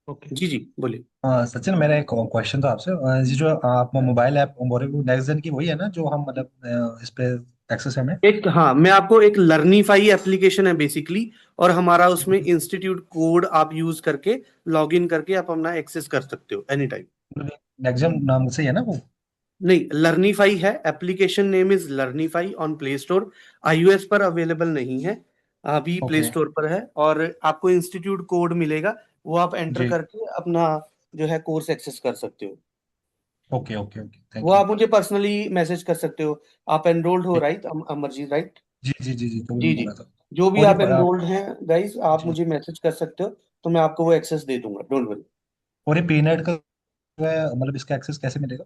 ओके। जी जी बोलिए। सचिन, मेरा एक क्वेश्चन था आपसे। ये जो आप मोबाइल ऐप बोल रहे हो नेक्स्ट जेन की, वही है ना जो हम मतलब इस पे एक्सेस हमें? एक, हाँ, मैं आपको एक लर्निफाई एप्लीकेशन है बेसिकली, और हमारा उसमें इंस्टीट्यूट कोड आप यूज करके लॉग इन करके आप अपना एक्सेस कर सकते हो एनी टाइम। नेक्स्ट जेन नाम से ही है ना वो? नहीं, लर्निफाई है, application name is Learnify on Play Store. IOS पर अवेलेबल नहीं है, अभी प्ले ओके। स्टोर पर है। और आपको इंस्टीट्यूट कोड मिलेगा, वो आप एंटर जी। करके अपना जो है कोर्स एक्सेस कर सकते हो। ओके ओके ओके, वो थैंक यू। आप मुझे पर्सनली मैसेज कर सकते हो। आप एनरोल्ड हो, राइट अमरजीत, राइट? जी जी जी जी, तो भी जी मैं जी, बोल रहा था। जो भी और ये आप एनरोल्ड हैं गाइस, आप जी, मुझे मैसेज कर सकते हो, तो मैं आपको वो एक्सेस दे दूंगा, डोंट वरी। और ये पीनेट का जो है, मतलब इसका एक्सेस कैसे मिलेगा?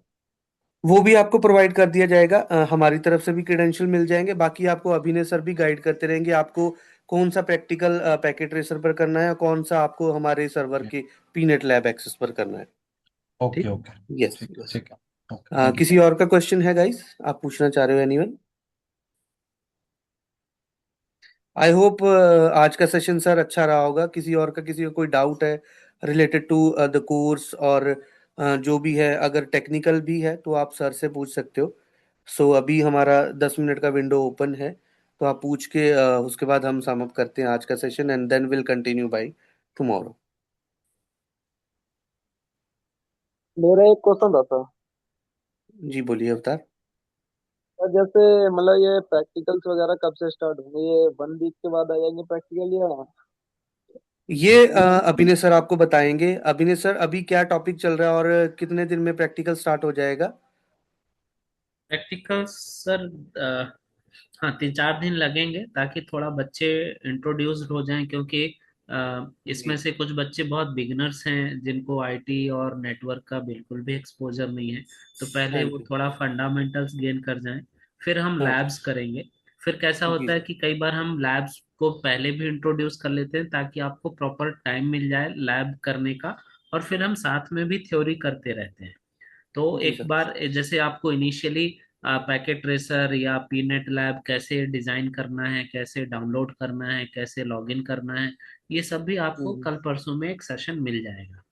वो भी आपको प्रोवाइड कर दिया जाएगा, हमारी तरफ से भी क्रेडेंशियल मिल जाएंगे। बाकी आपको अभिनय सर भी गाइड करते रहेंगे, आपको कौन सा प्रैक्टिकल पैकेट रेसर पर करना है और कौन सा आपको हमारे सर्वर के पीनेट लैब एक्सेस पर करना है। ओके ठीक। ओके। यस ठीक यस। ठीक है। Okay, thank you. किसी और का क्वेश्चन है गाइस, आप पूछना चाह रहे हो एनीवन? आई होप आज का सेशन सर अच्छा रहा होगा। किसी और का, किसी का कोई डाउट है रिलेटेड टू द कोर्स, और जो भी है, अगर टेक्निकल भी है तो आप सर से पूछ सकते हो। सो अभी हमारा 10 मिनट का विंडो ओपन है, तो आप पूछ के उसके बाद हम सम अप करते हैं आज का session, and then will continue by tomorrow. मेरा एक क्वेश्चन था सर। जी बोलिए अवतार। सर, जैसे मतलब ये प्रैक्टिकल्स वगैरह कब से स्टार्ट होंगे? ये 1 वीक के बाद आ जाएंगे प्रैक्टिकल या? ये अभिनय सर आपको बताएंगे। अभिनय सर, अभी क्या टॉपिक चल रहा है और कितने दिन में प्रैक्टिकल स्टार्ट हो जाएगा? प्रैक्टिकल सर, हाँ 3-4 दिन लगेंगे ताकि थोड़ा बच्चे इंट्रोड्यूस्ड हो जाएं, क्योंकि इसमें जी से कुछ बच्चे बहुत बिगिनर्स हैं जिनको आईटी और नेटवर्क का बिल्कुल भी एक्सपोजर नहीं है। तो पहले हाँ वो जी। थोड़ा फंडामेंटल्स गेन कर जाएं, फिर हम हाँ जी। लैब्स करेंगे। फिर कैसा जी होता है सर। कि कई बार हम लैब्स को पहले भी इंट्रोड्यूस कर लेते हैं ताकि आपको प्रॉपर टाइम मिल जाए लैब करने का, और फिर हम साथ में भी थ्योरी करते रहते हैं। तो जी एक सर। बार जैसे आपको इनिशियली पैकेट ट्रेसर या पीनेट लैब कैसे डिजाइन करना है, कैसे डाउनलोड करना है, कैसे लॉगिन करना है, ये सब भी आपको हम्म। कल परसों में एक सेशन मिल जाएगा।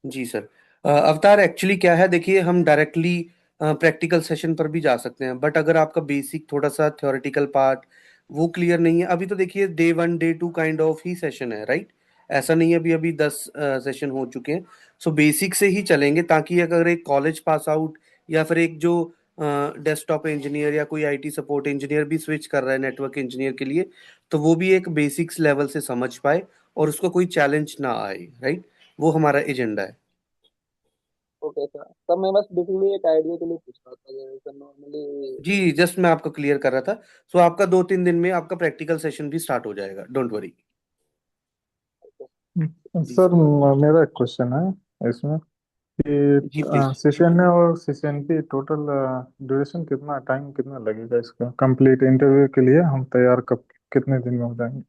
जी सर। अवतार, एक्चुअली क्या है, देखिए, हम डायरेक्टली प्रैक्टिकल सेशन पर भी जा सकते हैं, बट अगर आपका बेसिक थोड़ा सा थ्योरेटिकल पार्ट वो क्लियर नहीं है अभी, तो देखिए day 1 day 2 kind of he session है, राइट? ऐसा नहीं है अभी अभी 10 सेशन हो चुके हैं। सो बेसिक से ही चलेंगे, ताकि अगर एक कॉलेज पास आउट या फिर एक जो डेस्कटॉप इंजीनियर या कोई आईटी सपोर्ट इंजीनियर भी स्विच कर रहा है नेटवर्क इंजीनियर के लिए, तो वो भी एक बेसिक्स लेवल से समझ पाए और उसको कोई चैलेंज ना आए, राइट? वो हमारा एजेंडा है। ओके सर, तब मैं बस बेसिकली एक आइडिया के लिए पूछ रहा था, जैसे नॉर्मली। जी, जस्ट मैं आपको क्लियर कर रहा था। सो आपका 2-3 दिन में आपका प्रैक्टिकल सेशन भी स्टार्ट हो जाएगा, डोंट वरी। जी सर, मेरा एक क्वेश्चन है इसमें जी कि प्लीज। सीसीएनए और सीसीएनपी टोटल ड्यूरेशन कितना, टाइम कितना लगेगा इसका कंप्लीट इंटरव्यू के लिए? हम तैयार कब, कितने दिन में हो जाएंगे?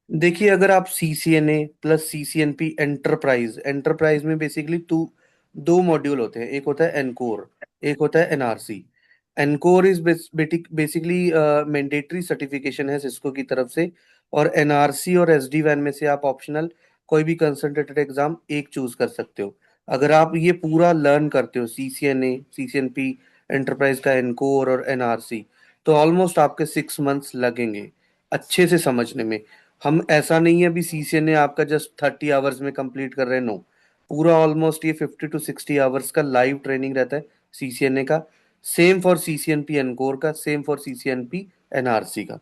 देखिए, अगर आप CCNA plus CCNP enterprise, enterprise में बेसिकली दो मॉड्यूल होते हैं, एक होता है एनकोर, एक होता है NRC. Encore is basically mandatory certification है सिस्को की तरफ से, और एनआरसी और एसडी वैन में से आप ऑप्शनल कोई भी कंसंट्रेटेड एग्जाम एक चूज कर सकते हो। अगर आप ये पूरा लर्न करते हो, सीसीएनए, सीसीएनपी, एंटरप्राइज का एनकोर और एनआरसी, तो ऑलमोस्ट आपके 6 मंथ्स लगेंगे अच्छे से समझने में। हम, ऐसा नहीं है अभी सीसीएनए आपका जस्ट 30 आवर्स में कंप्लीट कर रहे हैं, नो। पूरा ऑलमोस्ट ये 50 to 60 आवर्स का लाइव ट्रेनिंग रहता है सीसीएनए का। सेम फॉर सीसीएनपी एनकोर का, सेम फॉर सीसीएनपी एनआरसी का।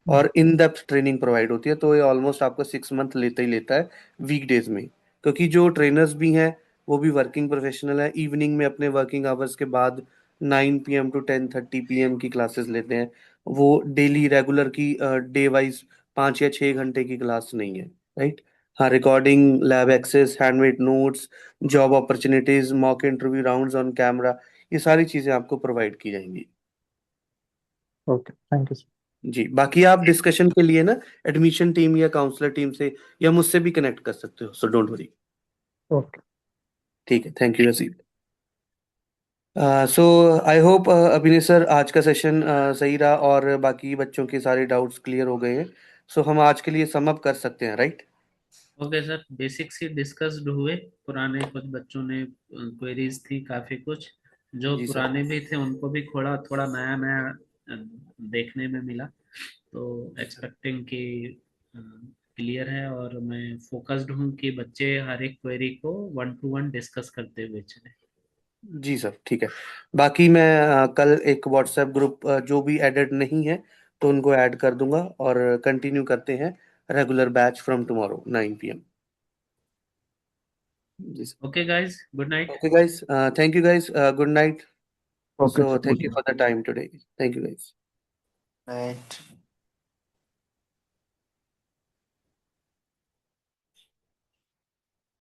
और इन डेप्थ ट्रेनिंग प्रोवाइड होती है, तो ये ऑलमोस्ट आपका 6 मंथ लेता ही लेता है वीकडेज में। क्योंकि जो ट्रेनर्स भी हैं वो भी वर्किंग प्रोफेशनल है, इवनिंग में अपने वर्किंग आवर्स के बाद 9 PM to 10:30 PM की क्लासेस लेते हैं। वो डेली रेगुलर की डे वाइज 5 या 6 घंटे की क्लास नहीं है, राइट? हाँ, recording, lab access, handmade notes, job opportunities, mock interview rounds on camera, ये सारी चीजें आपको प्रोवाइड की जाएंगी। Okay, thank you sir. जी, बाकी आप डिस्कशन के लिए ना एडमिशन टीम या काउंसलर टीम से या मुझसे भी कनेक्ट कर सकते हो, सो डोंट वरी। ओके। ठीक है, thank you Aseem. So I hope Abhinay sir, आज का सेशन सही रहा और बाकी बच्चों के सारे डाउट्स क्लियर हो गए हैं। सो हम आज के लिए सम अप कर सकते हैं, राइट? ओके सर, बेसिक्स ही डिस्कस्ड हुए। पुराने कुछ बच्चों ने क्वेरीज थी काफी कुछ, जो जी सर। पुराने भी थे उनको भी थोड़ा थोड़ा नया नया देखने में मिला। तो एक्सपेक्टिंग कि क्लियर है, और मैं फोकस्ड हूँ कि बच्चे हर एक क्वेरी को 1 to 1 डिस्कस करते हुए चले। जी सर, ठीक है। बाकी मैं कल एक व्हाट्सएप ग्रुप जो भी एडेड नहीं है तो उनको ऐड कर दूंगा, और कंटिन्यू करते हैं regular batch from tomorrow 9 PM। जी sir. Okay guys, good night. Okay guys, thank you guys. Good night. Okay So sir, thank good you for the time today. Thank you guys. Right.